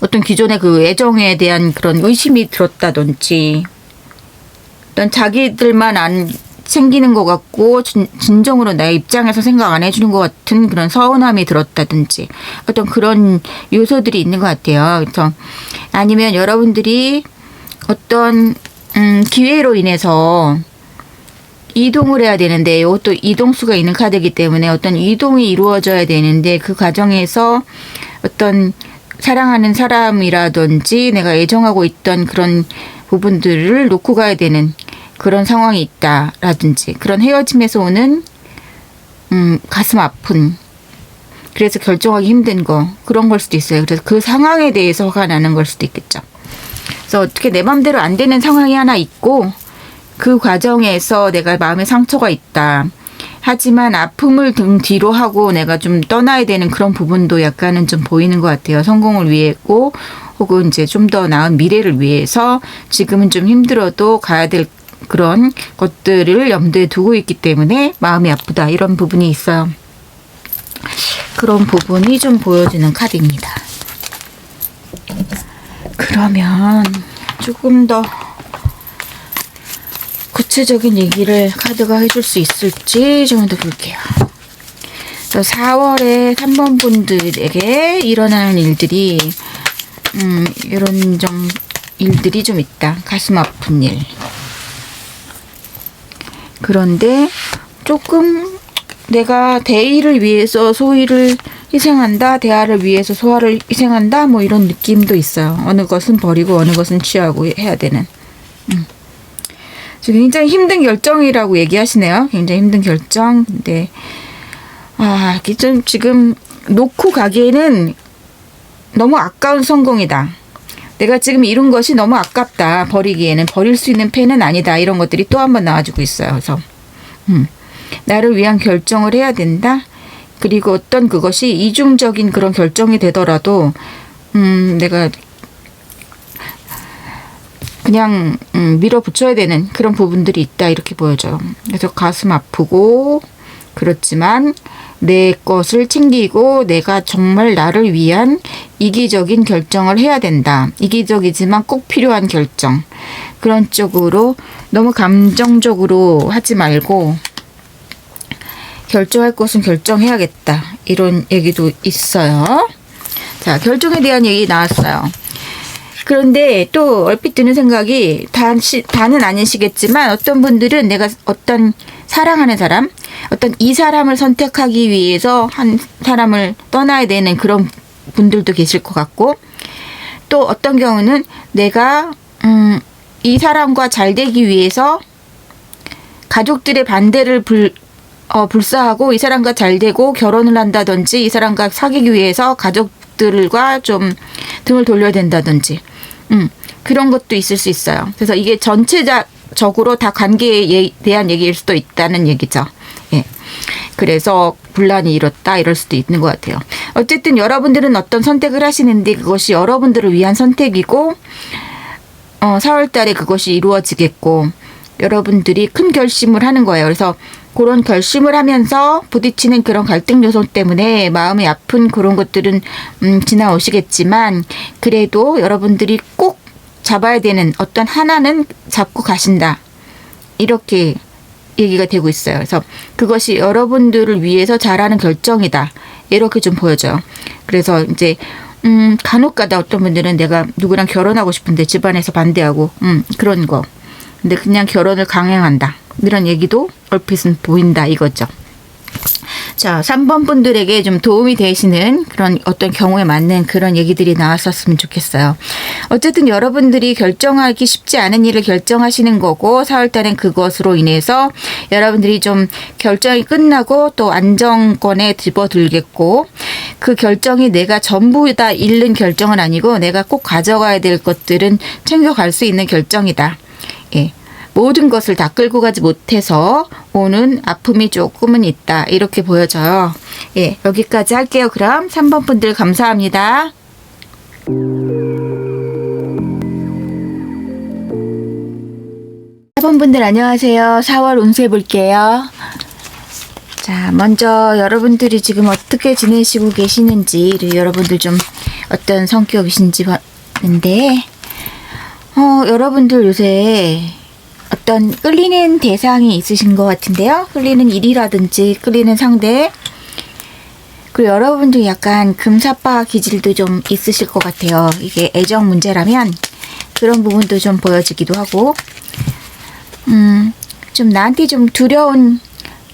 어떤 기존의 그 애정에 대한 그런 의심이 들었다든지, 어떤 자기들만 안 챙기는 것 같고 진정으로 나의 입장에서 생각 안 해주는 것 같은 그런 서운함이 들었다든지, 어떤 그런 요소들이 있는 것 같아요. 그래서 아니면 여러분들이 어떤 기회로 인해서 이동을 해야 되는데 이것도 이동수가 있는 카드이기 때문에 어떤 이동이 이루어져야 되는데 그 과정에서 어떤 사랑하는 사람이라든지 내가 애정하고 있던 그런 부분들을 놓고 가야 되는 그런 상황이 있다라든지 그런 헤어짐에서 오는 가슴 아픈 그래서 결정하기 힘든 거 그런 걸 수도 있어요. 그래서 그 상황에 대해서 화가 나는 걸 수도 있겠죠. 그래서 어떻게 내 맘대로 안 되는 상황이 하나 있고 그 과정에서 내가 마음에 상처가 있다. 하지만 아픔을 등 뒤로 하고 내가 좀 떠나야 되는 그런 부분도 약간은 좀 보이는 것 같아요. 성공을 위해고 혹은 이제 좀 더 나은 미래를 위해서 지금은 좀 힘들어도 가야 될 그런 것들을 염두에 두고 있기 때문에 마음이 아프다. 이런 부분이 있어요. 그런 부분이 좀 보여지는 카드입니다. 그러면 조금 더 구체적인 얘기를 카드가 해줄 수 있을지 좀 더 볼게요. 4월에 3번 분들에게 일어나는 일들이 이런 일들이 좀 있다. 가슴 아픈 일. 그런데 조금 내가 대의를 위해서 소의를 희생한다. 대화를 위해서 소화를 희생한다. 뭐 이런 느낌도 있어요. 어느 것은 버리고 어느 것은 취하고 해야 되는. 굉장히 힘든 결정이라고 얘기하시네요. 굉장히 힘든 결정. 근데 이게 좀 지금 놓고 가기에는 너무 아까운 성공이다. 내가 지금 이룬 것이 너무 아깝다. 버리기에는 버릴 수 있는 패는 아니다. 이런 것들이 또 한 번 나와주고 있어요. 그래서 나를 위한 결정을 해야 된다. 그리고 어떤 그것이 이중적인 그런 결정이 되더라도 내가 그냥 밀어붙여야 되는 그런 부분들이 있다. 이렇게 보여져요. 그래서 가슴 아프고 그렇지만 내 것을 챙기고 내가 정말 나를 위한 이기적인 결정을 해야 된다. 이기적이지만 꼭 필요한 결정. 그런 쪽으로 너무 감정적으로 하지 말고 결정할 것은 결정해야겠다. 이런 얘기도 있어요. 자, 결정에 대한 얘기 나왔어요. 그런데 또 얼핏 드는 생각이 다는 아니시겠지만 어떤 분들은 내가 어떤 사랑하는 사람, 어떤 이 사람을 선택하기 위해서 한 사람을 떠나야 되는 그런 분들도 계실 것 같고 또 어떤 경우는 내가 이 사람과 잘 되기 위해서 가족들의 반대를 불사하고 이 사람과 잘 되고 결혼을 한다든지 이 사람과 사귀기 위해서 가족들과 좀 등을 돌려야 된다든지 그런 것도 있을 수 있어요. 그래서 이게 전체적으로 다 관계에 대한 얘기일 수도 있다는 얘기죠. 예. 그래서 분란이 일었다 이럴 수도 있는 것 같아요. 어쨌든 여러분들은 어떤 선택을 하시는데 그것이 여러분들을 위한 선택이고 4월 달에 그것이 이루어지겠고 여러분들이 큰 결심을 하는 거예요. 그래서 그런 결심을 하면서 부딪히는 그런 갈등 요소 때문에 마음이 아픈 그런 것들은 지나오시겠지만 그래도 여러분들이 꼭 잡아야 되는 어떤 하나는 잡고 가신다. 이렇게 얘기가 되고 있어요. 그래서 그것이 여러분들을 위해서 잘하는 결정이다. 이렇게 좀 보여져요. 그래서 이제 간혹가다 어떤 분들은 내가 누구랑 결혼하고 싶은데 집안에서 반대하고 그런 거. 근데 그냥 결혼을 강행한다. 이런 얘기도 얼핏은 보인다 이거죠. 자, 3번 분들에게 좀 도움이 되시는 그런 어떤 경우에 맞는 그런 얘기들이 나왔었으면 좋겠어요. 어쨌든 여러분들이 결정하기 쉽지 않은 일을 결정하시는 거고 4월달엔 그것으로 인해서 여러분들이 좀 결정이 끝나고 또 안정권에 집어들겠고 그 결정이 내가 전부 다 잃는 결정은 아니고 내가 꼭 가져가야 될 것들은 챙겨갈 수 있는 결정이다. 예. 모든 것을 다 끌고 가지 못해서 오는 아픔이 조금은 있다. 이렇게 보여져요. 예, 여기까지 할게요. 그럼 3번 분들 감사합니다. 4번 분들 안녕하세요. 4월 운세 볼게요. 자, 먼저 여러분들이 지금 어떻게 지내시고 계시는지 여러분들 좀 어떤 성격이신지 봤는데 여러분들 요새 어떤 끌리는 대상이 있으신 것 같은데요. 끌리는 일이라든지 끌리는 상대 그리고 여러분들 약간 금사빠 기질도 좀 있으실 것 같아요. 이게 애정 문제라면 그런 부분도 좀 보여지기도 하고 좀 나한테 좀 두려운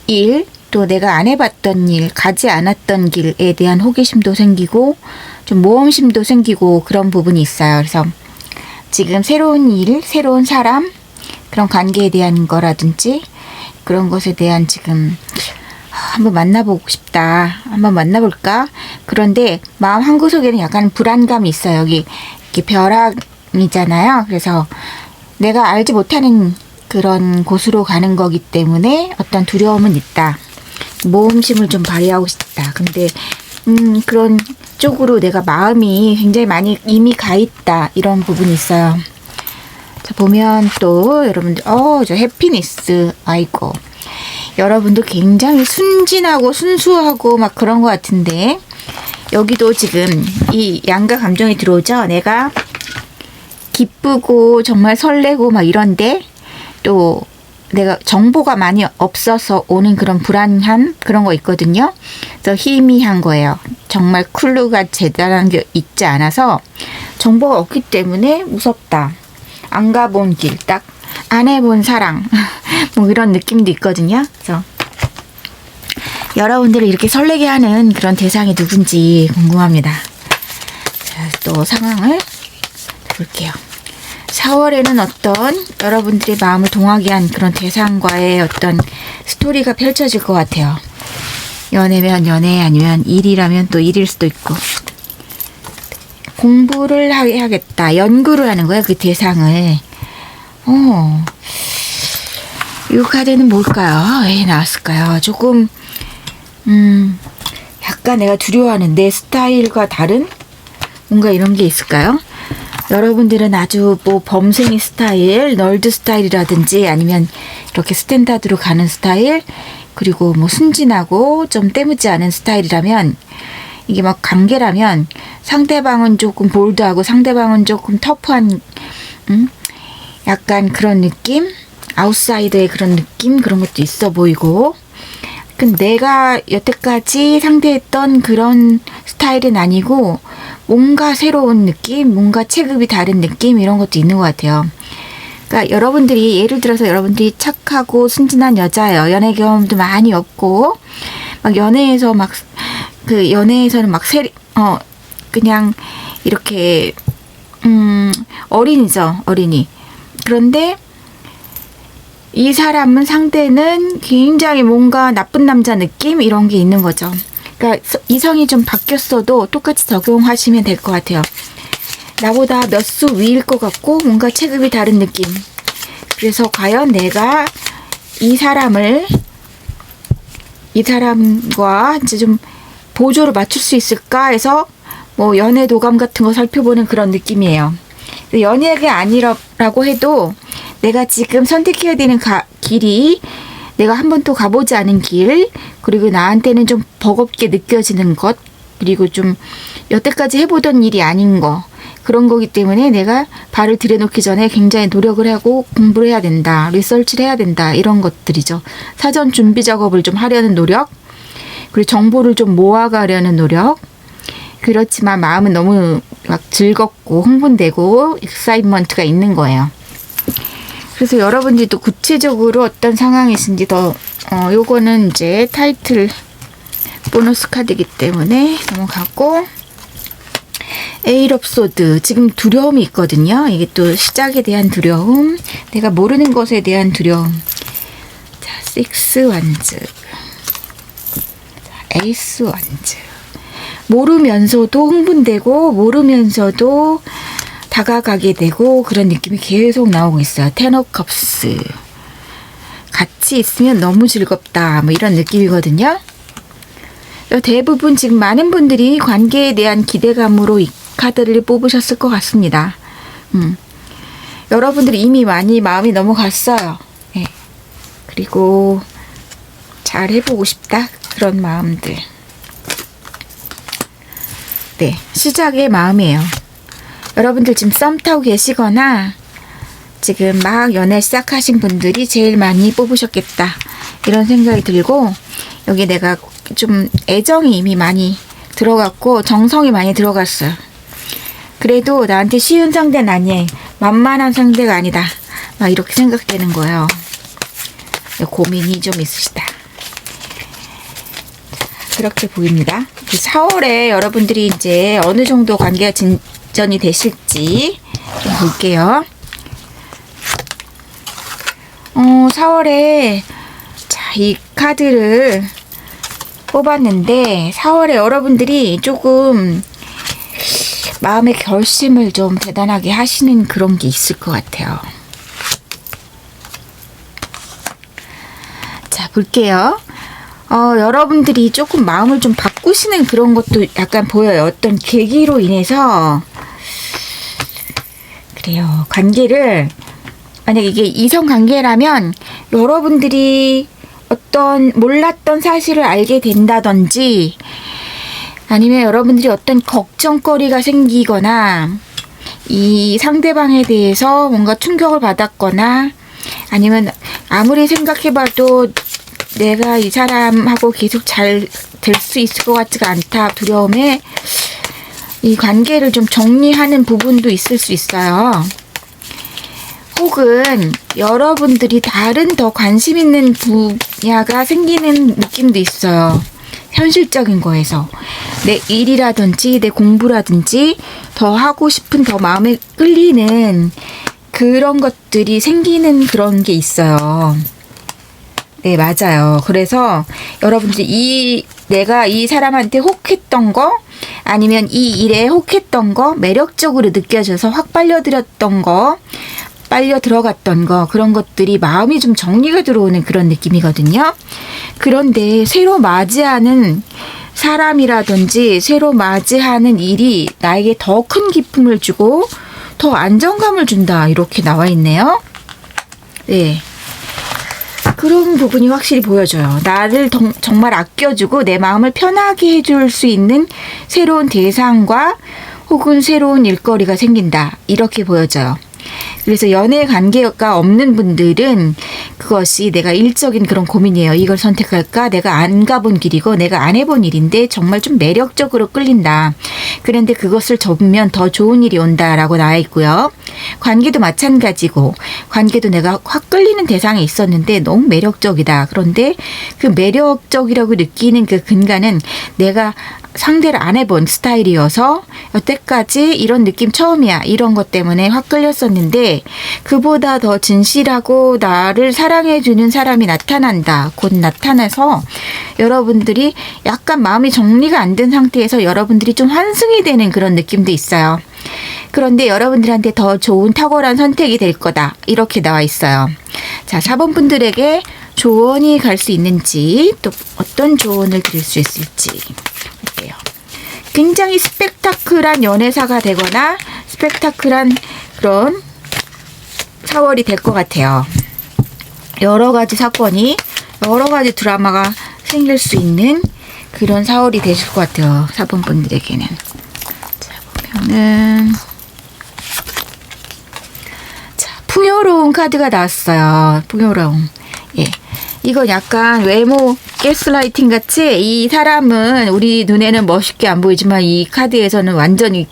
일, 또 내가 안 해봤던 일, 가지 않았던 길에 대한 호기심도 생기고 좀 모험심도 생기고 그런 부분이 있어요. 그래서 지금 새로운 일, 새로운 사람, 그런 관계에 대한 거라든지 그런 것에 대한 지금 한번 만나보고 싶다. 한번 만나볼까? 그런데 마음 한구석에는 약간 불안감이 있어요. 여기 이렇게 벼락이잖아요. 그래서 내가 알지 못하는 그런 곳으로 가는 거기 때문에 어떤 두려움은 있다. 모험심을 좀 발휘하고 싶다. 근데 그런 쪽으로 내가 마음이 굉장히 많이 이미 가 있다. 이런 부분이 있어요. 자, 보면 또 여러분들 저 해피니스, 아이고, 여러분도 굉장히 순진하고 순수하고 막 그런 것 같은데 여기도 지금 이 양가 감정이 들어오죠. 내가 기쁘고 정말 설레고 막 이런데 또 내가 정보가 많이 없어서 오는 그런 불안한 그런 거 있거든요. 그래서 희미한 거예요. 정말 클루가 제대로한 게 있지 않아서 정보가 없기 때문에 무섭다. 안 가본 길, 딱 안 해본 사랑 뭐 이런 느낌도 있거든요. 그래서 여러분들을 이렇게 설레게 하는 그런 대상이 누군지 궁금합니다. 자, 또 상황을 볼게요. 4월에는 어떤 여러분들의 마음을 동하게 한 그런 대상과의 어떤 스토리가 펼쳐질 것 같아요. 연애면 연애, 아니면 일이라면 또 일일 수도 있고. 공부를 해야겠다. 연구를 하는 거야, 그 대상을. 이 카드는 뭘까요? 왜 나왔을까요? 조금 약간 내가 두려워하는 내 스타일과 다른 뭔가 이런 게 있을까요? 여러분들은 아주 뭐 범생이 스타일, 널드 스타일이라든지 아니면 이렇게 스탠다드로 가는 스타일, 그리고 뭐 순진하고 좀 때묻지 않은 스타일이라면, 이게 막 관계라면 상대방은 조금 볼드하고 상대방은 조금 터프한 약간 그런 느낌? 아웃사이더의 그런 느낌? 그런 것도 있어 보이고. 근데 내가 여태까지 상대했던 그런 스타일은 아니고 뭔가 새로운 느낌? 뭔가 체급이 다른 느낌? 이런 것도 있는 것 같아요. 그러니까 여러분들이, 예를 들어서 여러분들이 착하고 순진한 여자예요. 연애 경험도 많이 없고 막 연애에서 막 그 연애에서는 막 그냥 이렇게 어린이죠. 어린이. 그런데 이 사람은, 상대는 굉장히 뭔가 나쁜 남자 느낌? 이런 게 있는 거죠. 그러니까 이성이 좀 바뀌었어도 똑같이 적용하시면 될 것 같아요. 나보다 몇 수 위일 것 같고 뭔가 체급이 다른 느낌. 그래서 과연 내가 이 사람과 이제 좀 보조를 맞출 수 있을까 해서 뭐 연애 도감 같은 거 살펴보는 그런 느낌이에요. 연애가 아니라고 해도 내가 지금 선택해야 되는 길이 내가 한 번도 가보지 않은 길, 그리고 나한테는 좀 버겁게 느껴지는 것, 그리고 좀 여태까지 해보던 일이 아닌 거, 그런 거기 때문에 내가 발을 들여놓기 전에 굉장히 노력을 하고 공부를 해야 된다, 리서치를 해야 된다, 이런 것들이죠. 사전 준비 작업을 좀 하려는 노력, 그리고 정보를 좀 모아가려는 노력. 그렇지만 마음은 너무 막 즐겁고 흥분되고 익사이먼트가 있는 거예요. 그래서 여러분들도 구체적으로 어떤 상황이신지 요거는 이제 타이틀 보너스 카드이기 때문에 넘어가고, 에잇 오브 소드, 지금 두려움이 있거든요. 이게 또 시작에 대한 두려움, 내가 모르는 것에 대한 두려움. 자, 식스 완즈, 에이스 완즈. 모르면서도 흥분되고 모르면서도 다가가게 되고 그런 느낌이 계속 나오고 있어요. 텐 오브 컵스. 같이 있으면 너무 즐겁다, 뭐 이런 느낌이거든요. 대부분 지금 많은 분들이 관계에 대한 기대감으로 이 카드를 뽑으셨을 것 같습니다. 여러분들이 이미 많이 마음이 넘어갔어요. 네. 그리고 잘 해보고 싶다, 그런 마음들. 네, 시작의 마음이에요. 여러분들 지금 썸 타고 계시거나 지금 막 연애 시작하신 분들이 제일 많이 뽑으셨겠다, 이런 생각이 들고, 여기 내가 좀 애정이 이미 많이 들어갔고 정성이 많이 들어갔어요. 그래도 나한테 쉬운 상대는 아니에요. 만만한 상대가 아니다, 막 이렇게 생각되는 거예요. 고민이 좀 있으시다. 그렇게 보입니다. 4월에 여러분들이 이제 어느 정도 관계가 진전이 되실지 좀 볼게요. 4월에 이 카드를 뽑았는데 4월에 여러분들이 조금 마음의 결심을 좀 대단하게 하시는 그런 게 있을 것 같아요. 자, 볼게요. 여러분들이 조금 마음을 좀 바꾸시는 그런 것도 약간 보여요. 어떤 계기로 인해서. 그래요. 관계를, 만약에 이게 이성 관계라면 여러분들이 어떤 몰랐던 사실을 알게 된다든지, 아니면 여러분들이 어떤 걱정거리가 생기거나 이 상대방에 대해서 뭔가 충격을 받았거나, 아니면 아무리 생각해봐도 내가 이 사람하고 계속 잘 될 수 있을 것 같지가 않다 두려움에 이 관계를 좀 정리하는 부분도 있을 수 있어요. 혹은 여러분들이 다른 더 관심 있는 분야가 생기는 느낌도 있어요. 현실적인 거에서 내 일이라든지 내 공부라든지 더 하고 싶은, 더 마음에 끌리는 그런 것들이 생기는 그런 게 있어요. 네, 맞아요. 그래서 여러분들이 내가 이 사람한테 혹했던 거, 아니면 이 일에 혹했던 거, 매력적으로 느껴져서 확 빨려들었던 거, 빨려 들어갔던 거, 그런 것들이 마음이 좀 정리가 들어오는 그런 느낌이거든요. 그런데 새로 맞이하는 사람이라든지 새로 맞이하는 일이 나에게 더 큰 기쁨을 주고 더 안정감을 준다, 이렇게 나와 있네요. 네. 그런 부분이 확실히 보여져요. 나를 정말 아껴주고 내 마음을 편하게 해줄 수 있는 새로운 대상과 혹은 새로운 일거리가 생긴다, 이렇게 보여져요. 그래서 연애 관계가 없는 분들은 그것이 내가 일적인 그런 고민이에요. 이걸 선택할까? 내가 안 가본 길이고 내가 안 해본 일인데 정말 좀 매력적으로 끌린다. 그런데 그것을 접으면 더 좋은 일이 온다라고 나와 있고요. 관계도 마찬가지고, 관계도 내가 확 끌리는 대상이 있었는데 너무 매력적이다. 그런데 그 매력적이라고 느끼는 그 근간은 내가 상대를 안 해본 스타일이어서 여태까지 이런 느낌 처음이야, 이런 것 때문에 확 끌렸었는데 그보다 더 진실하고 나를 사랑해주는 사람이 나타난다, 곧 나타나서 여러분들이 약간 마음이 정리가 안 된 상태에서 여러분들이 좀 환승이 되는 그런 느낌도 있어요. 그런데 여러분들한테 더 좋은 탁월한 선택이 될 거다, 이렇게 나와 있어요. 자, 4번 분들에게 조언이 갈 수 있는지, 또 어떤 조언을 드릴 수 있을지 볼게요. 굉장히 스펙타클한 연애사가 되거나 스펙타클한 그런 4월이 될 것 같아요. 여러 가지 사건이, 여러 가지 드라마가 생길 수 있는 그런 4월이 되실 것 같아요. 4번 분들에게는. 자, 보면은 풍요로운 카드가 나왔어요. 풍요로움. 예. 이건 약간 외모 가스라이팅 같이, 이 사람은 우리 눈에는 멋있게 안 보이지만 이 카드에서는 완전히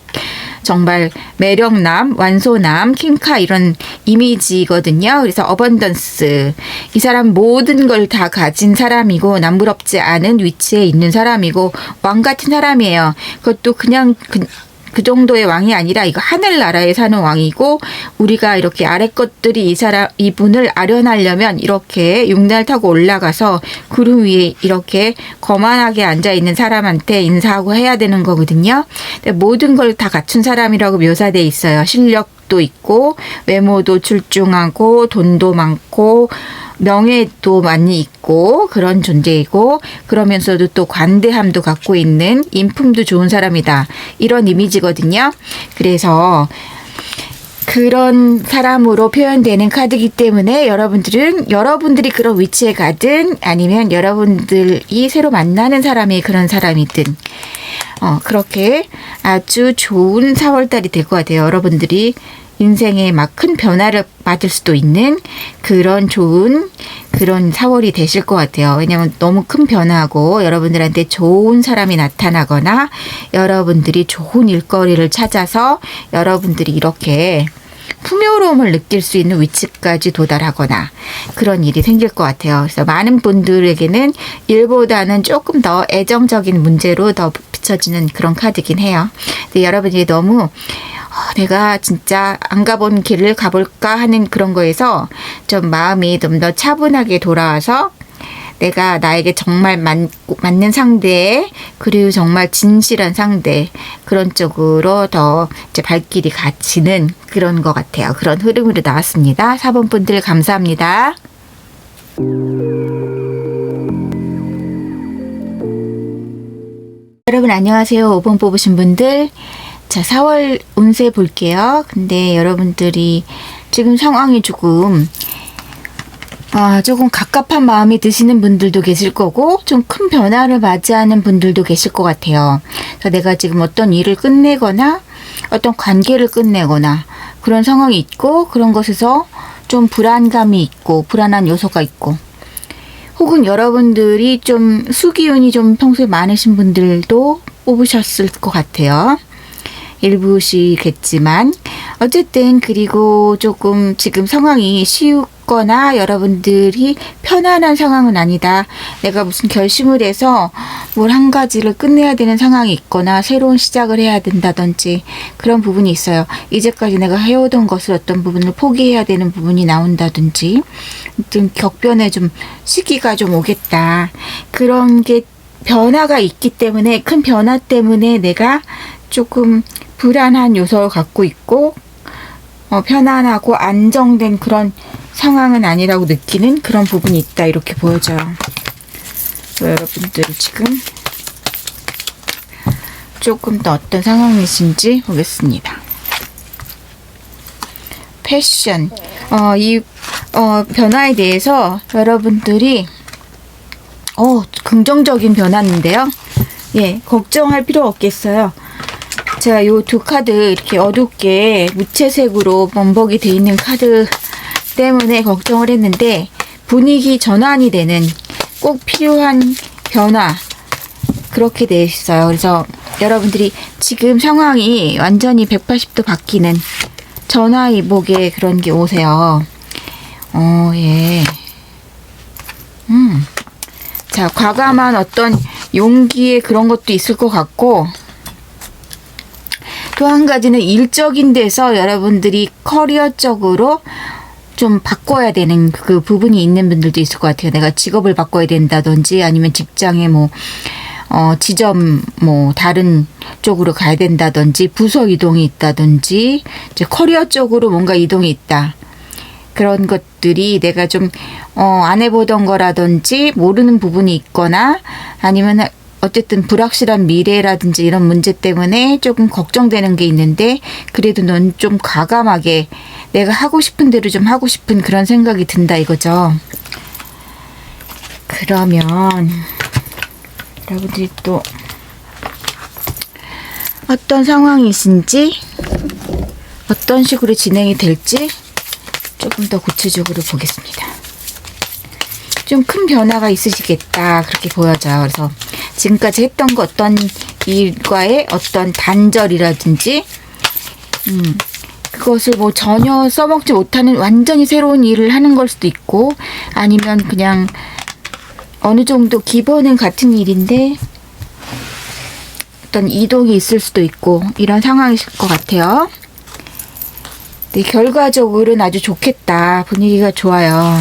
정말 매력남, 완소남, 킹카 이런 이미지거든요. 그래서 어번던스. 이 사람 모든 걸 다 가진 사람이고 남부럽지 않은 위치에 있는 사람이고 왕 같은 사람이에요. 그것도 그냥 그 정도의 왕이 아니라 이거 하늘나라에 사는 왕이고, 우리가 이렇게 아래 것들이 이분을 아련하려면 이렇게 육날 타고 올라가서 구름 위에 이렇게 거만하게 앉아있는 사람한테 인사하고 해야 되는 거거든요. 모든 걸 다 갖춘 사람이라고 묘사돼 있어요. 실력도 있고, 외모도 출중하고, 돈도 많고, 명예도 많이 있고, 그런 존재이고, 그러면서도 또 관대함도 갖고 있는, 인품도 좋은 사람이다, 이런 이미지거든요. 그래서 그런 사람으로 표현되는 카드이기 때문에 여러분들이 그런 위치에 가든 아니면 여러분들이 새로 만나는 사람이 그런 사람이든 그렇게 아주 좋은 4월달이 될 것 같아요. 여러분들이 인생에 막 큰 변화를 받을 수도 있는 그런 좋은 그런 4월이 되실 것 같아요. 왜냐하면 너무 큰 변화고 여러분들한테 좋은 사람이 나타나거나 여러분들이 좋은 일거리를 찾아서 여러분들이 이렇게 풍요로움을 느낄 수 있는 위치까지 도달하거나 그런 일이 생길 것 같아요. 그래서 많은 분들에게는 일보다는 조금 더 애정적인 문제로 더 비춰지는 그런 카드긴 해요. 근데 여러분이 너무 내가 진짜 안 가본 길을 가볼까 하는 그런 거에서 좀 마음이 좀 더 차분하게 돌아와서 내가 나에게 정말 맞는 상대, 그리고 정말 진실한 상대, 그런 쪽으로 더 이제 발길이 갇히는 그런 것 같아요. 그런 흐름으로 나왔습니다. 4번 분들 감사합니다. 여러분 안녕하세요. 5번 뽑으신 분들. 자, 4월 운세 볼게요. 근데 여러분들이 지금 상황이 조금 갑갑한 마음이 드시는 분들도 계실 거고 좀 큰 변화를 맞이하는 분들도 계실 것 같아요. 그래서 내가 지금 어떤 일을 끝내거나 어떤 관계를 끝내거나 그런 상황이 있고 그런 것에서 좀 불안감이 있고 불안한 요소가 있고 혹은 여러분들이 좀 수기운이 좀 평소에 많으신 분들도 뽑으셨을 것 같아요. 일부시겠지만 어쨌든 그리고 조금 지금 상황이 쉬우거나 여러분들이 편안한 상황은 아니다. 내가 무슨 결심을 해서 뭘 한 가지를 끝내야 되는 상황이 있거나 새로운 시작을 해야 된다든지 그런 부분이 있어요. 이제까지 내가 해오던 것을 어떤 부분을 포기해야 되는 부분이 나온다든지 좀 격변의 좀 시기가 좀 오겠다. 그런 게 변화가 있기 때문에 큰 변화 때문에 내가 조금 불안한 요소를 갖고 있고 편안하고 안정된 그런 상황은 아니라고 느끼는 그런 부분이 있다. 이렇게 보여져요. 여러분들 지금 조금 더 어떤 상황이신지 보겠습니다. 패션. 이 변화에 대해서 여러분들이 긍정적인 변화인데요. 예, 걱정할 필요 없겠어요. 제가 요 두 카드 이렇게 어둡게 무채색으로 범벅이 돼 있는 카드 때문에 걱정을 했는데 분위기 전환이 되는 꼭 필요한 변화 그렇게 돼 있어요. 그래서 여러분들이 지금 상황이 완전히 180도 바뀌는 전화위복의 그런 게 오세요. 예. 자, 과감한 어떤 용기의 그런 것도 있을 것 같고 또 한 가지는 일적인 데서 여러분들이 커리어적으로 좀 바꿔야 되는 그 부분이 있는 분들도 있을 것 같아요. 내가 직업을 바꿔야 된다든지 아니면 직장에 지점 다른 쪽으로 가야 된다든지 부서 이동이 있다든지 이제 커리어 쪽으로 뭔가 이동이 있다. 그런 것들이 내가 좀 안 해보던 거라든지 모르는 부분이 있거나 아니면 어쨌든 불확실한 미래라든지 이런 문제 때문에 조금 걱정되는 게 있는데 그래도 넌 좀 과감하게 내가 하고 싶은 대로 좀 하고 싶은 그런 생각이 든다 이거죠. 그러면 여러분들이 또 어떤 상황이신지 어떤 식으로 진행이 될지 조금 더 구체적으로 보겠습니다. 좀 큰 변화가 있으시겠다 그렇게 보여져요. 그래서 지금까지 했던 거 어떤 일과의 어떤 단절이라든지 그것을 전혀 써먹지 못하는 완전히 새로운 일을 하는 걸 수도 있고 아니면 그냥 어느 정도 기본은 같은 일인데 어떤 이동이 있을 수도 있고 이런 상황이실 것 같아요. 네, 결과적으로는 아주 좋겠다. 분위기가 좋아요.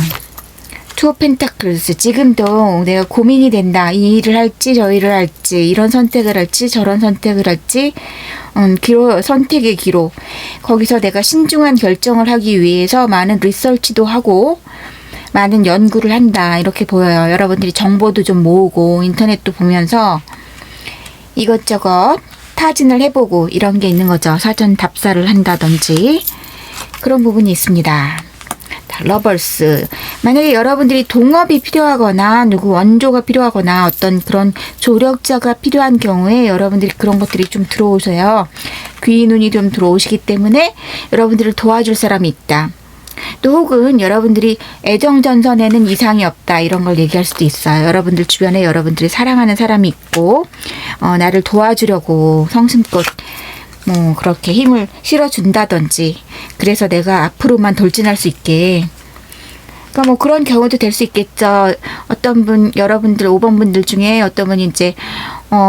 투 펜타클스. 지금도 내가 고민이 된다. 이 일을 할지 저 일을 할지 이런 선택을 할지 저런 선택을 할지 선택의 기로 거기서 내가 신중한 결정을 하기 위해서 많은 리서치도 하고 많은 연구를 한다. 이렇게 보여요. 여러분들이 정보도 좀 모으고 인터넷도 보면서 이것저것 타진을 해보고 이런 게 있는 거죠. 사전 답사를 한다든지 그런 부분이 있습니다. 러버스. 만약에 여러분들이 동업이 필요하거나 누구 원조가 필요하거나 어떤 그런 조력자가 필요한 경우에 여러분들이 그런 것들이 좀 들어오세요. 귀 눈이 좀 들어오시기 때문에 여러분들을 도와줄 사람이 있다. 또 혹은 여러분들이 애정전선에는 이상이 없다 이런 걸 얘기할 수도 있어요. 여러분들 주변에 여러분들이 사랑하는 사람이 있고 나를 도와주려고 성심껏 뭐 그렇게 힘을 실어준다든지 그래서 내가 앞으로만 돌진할 수 있게 그러니까 뭐 그런 경우도 될 수 있겠죠. 어떤 분 여러분들 5번 분들 중에 어떤 분이 이제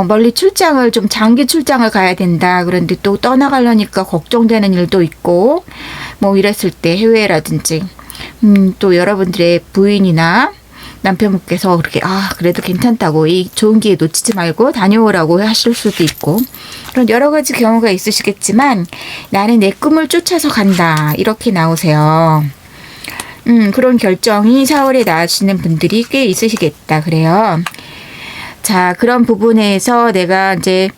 멀리 출장을 좀 장기 출장을 가야 된다. 그런데 또 떠나가려니까 걱정되는 일도 있고 뭐 이랬을 때 해외라든지 또 여러분들의 부인이나 남편분께서 그렇게 그래도 괜찮다고 이 좋은 기회 놓치지 말고 다녀오라고 하실 수도 있고 그런 여러 가지 경우가 있으시겠지만 나는 내 꿈을 쫓아서 간다 이렇게 나오세요. 그런 결정이 4월에 나시는 분들이 꽤 있으시겠다 그래요. 자, 그런 부분에서 내가 이제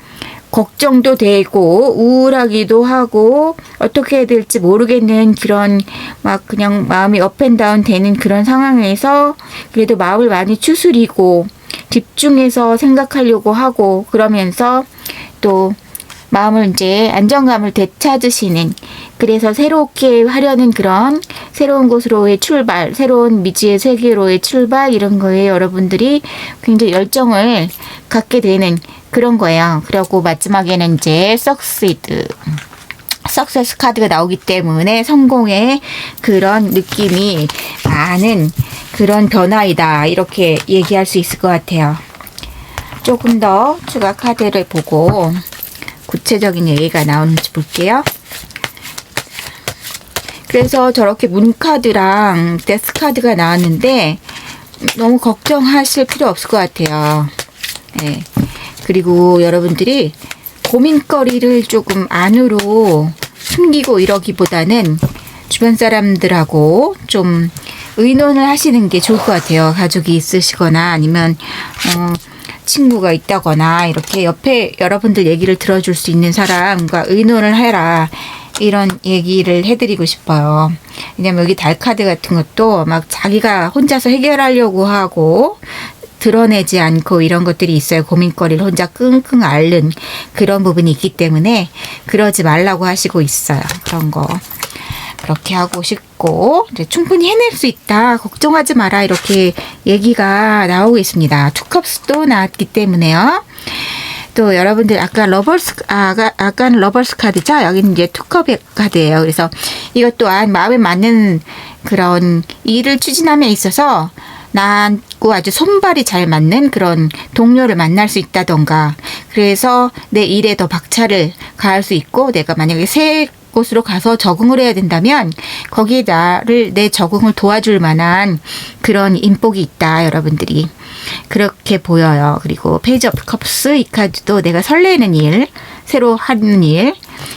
걱정도 되고 우울하기도 하고 어떻게 해야 될지 모르겠는 그런 막 그냥 마음이 업앤다운 되는 그런 상황에서 그래도 마음을 많이 추스리고 집중해서 생각하려고 하고 그러면서 또 마음을 이제 안정감을 되찾으시는 그래서 새롭게 하려는 그런 새로운 곳으로의 출발, 새로운 미지의 세계로의 출발 이런 거에 여러분들이 굉장히 열정을 갖게 되는 그런 거예요. 그리고 마지막에는 이제 석세스 카드가 나오기 때문에 성공의 그런 느낌이 많은 그런 변화이다. 이렇게 얘기할 수 있을 것 같아요. 조금 더 추가 카드를 보고 구체적인 얘기가 나오는지 볼게요. 그래서 저렇게 문카드랑 데스카드가 나왔는데 너무 걱정하실 필요 없을 것 같아요. 네. 그리고 여러분들이 고민거리를 조금 안으로 숨기고 이러기보다는 주변 사람들하고 좀 의논을 하시는 게 좋을 것 같아요. 가족이 있으시거나 아니면 친구가 있다거나 이렇게 옆에 여러분들 얘기를 들어줄 수 있는 사람과 의논을 해라. 이런 얘기를 해드리고 싶어요. 왜냐면 여기 달카드 같은 것도 막 자기가 혼자서 해결하려고 하고 드러내지 않고 이런 것들이 있어요. 고민거리를 혼자 끙끙 앓는 그런 부분이 있기 때문에 그러지 말라고 하시고 있어요. 그런 거. 그렇게 하고 싶고 이제 충분히 해낼 수 있다. 걱정하지 마라. 이렇게 얘기가 나오고 있습니다. 투컵스도 나왔기 때문에요. 또 여러분들 아까 아까는 러버스 카드죠. 여기는 이제 투컵의 카드예요. 그래서 이것 또한 마음에 맞는 그런 일을 추진함에 있어서 나하고 아주 손발이 잘 맞는 그런 동료를 만날 수 있다던가 그래서 내 일에 더 박차를 가할 수 있고 내가 만약에 새 곳으로 가서 적응을 해야 된다면 거기에 내 적응을 도와줄 만한 그런 인복이 있다. 여러분들이 그렇게 보여요. 그리고 페이지 오브 컵스 이 카드도 내가 설레는 일, 새로 하는 일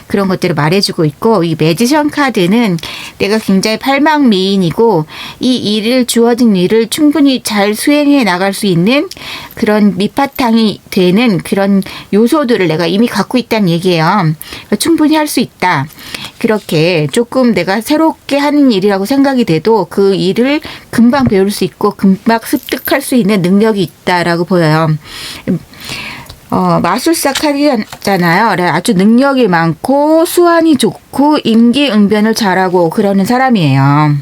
그런 것들을 말해주고 있고 이 매지션 카드는 내가 굉장히 팔방미인이고 이 주어진 일을 충분히 잘 수행해 나갈 수 있는 그런 밑바탕이 되는 그런 요소들을 내가 이미 갖고 있다는 얘기예요. 충분히 할 수 있다. 그렇게 조금 내가 새롭게 하는 일이라고 생각이 돼도 그 일을 금방 배울 수 있고 금방 습득할 수 있는 능력이 있다라고 보여요. 마술사 카드잖아요. 아주 능력이 많고 수완이 좋고 임기응변을 잘하고 그러는 사람이에요.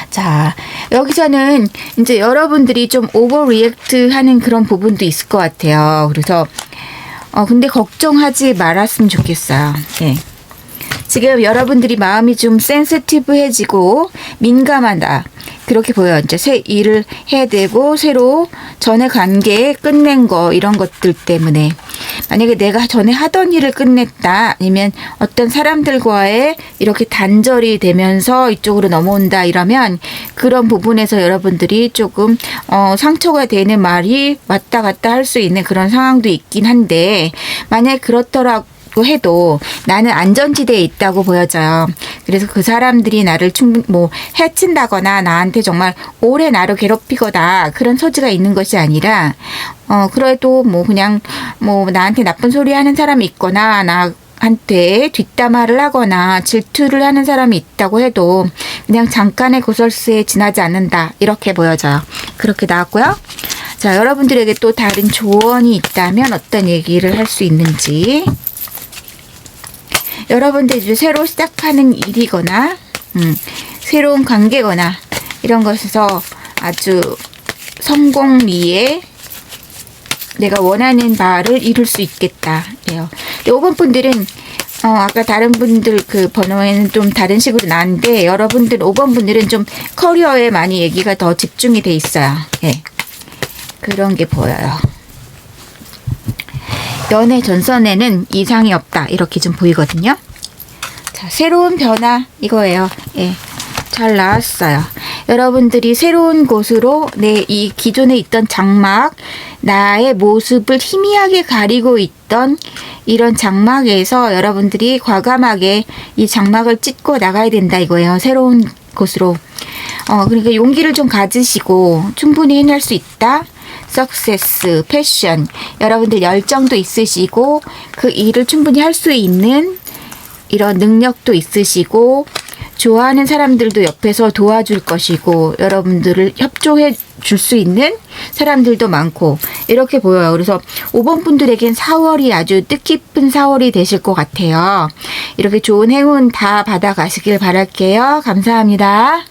자, 여기서는 이제 여러분들이 좀 오버리액트 하는 그런 부분도 있을 것 같아요. 그래서 근데 걱정하지 말았으면 좋겠어요. 네. 지금 여러분들이 마음이 좀 센시티브해지고 민감하다. 그렇게 보여요. 이제 새 일을 해야 되고 새로 전에 관계 끝낸 거 이런 것들 때문에 만약에 내가 전에 하던 일을 끝냈다 아니면 어떤 사람들과의 이렇게 단절이 되면서 이쪽으로 넘어온다 이러면 그런 부분에서 여러분들이 조금 상처가 되는 말이 왔다 갔다 할 수 있는 그런 상황도 있긴 한데 만약에 그렇더라고 해도 나는 안전지대에 있다고 보여져요. 그래서 그 사람들이 나를 해친다거나 나한테 정말 오래 나를 괴롭히거나 그런 소지가 있는 것이 아니라 그래도 그냥 나한테 나쁜 소리 하는 사람이 있거나 나한테 뒷담화를 하거나 질투를 하는 사람이 있다고 해도 그냥 잠깐의 구설수에 지나지 않는다 이렇게 보여져요. 그렇게 나왔고요. 자, 여러분들에게 또 다른 조언이 있다면 어떤 얘기를 할 수 있는지 여러분들 이제 새로 시작하는 일이거나 새로운 관계거나 이런 것에서 아주 성공리에 내가 원하는 바를 이룰 수 있겠다. 그래요. 5번 분들은 아까 다른 분들 그 번호에는 좀 다른 식으로 나왔는데 여러분들 5번 분들은 좀 커리어에 많이 얘기가 더 집중이 돼 있어요. 예. 그런 게 보여요. 연애 전선에는 이상이 없다. 이렇게 좀 보이거든요. 자, 새로운 변화 이거예요. 예. 잘 나왔어요. 여러분들이 새로운 곳으로 이 기존에 있던 장막, 나의 모습을 희미하게 가리고 있던 이런 장막에서 여러분들이 과감하게 이 장막을 찢고 나가야 된다 이거예요. 새로운 곳으로. 그러니까 용기를 좀 가지시고 충분히 해낼 수 있다. 석세스, 패션. 여러분들 열정도 있으시고 그 일을 충분히 할 수 있는 이런 능력도 있으시고 좋아하는 사람들도 옆에서 도와줄 것이고 여러분들을 협조해 줄 수 있는 사람들도 많고 이렇게 보여요. 그래서 5번 분들에겐 4월이 아주 뜻깊은 4월이 되실 것 같아요. 이렇게 좋은 행운 다 받아가시길 바랄게요. 감사합니다.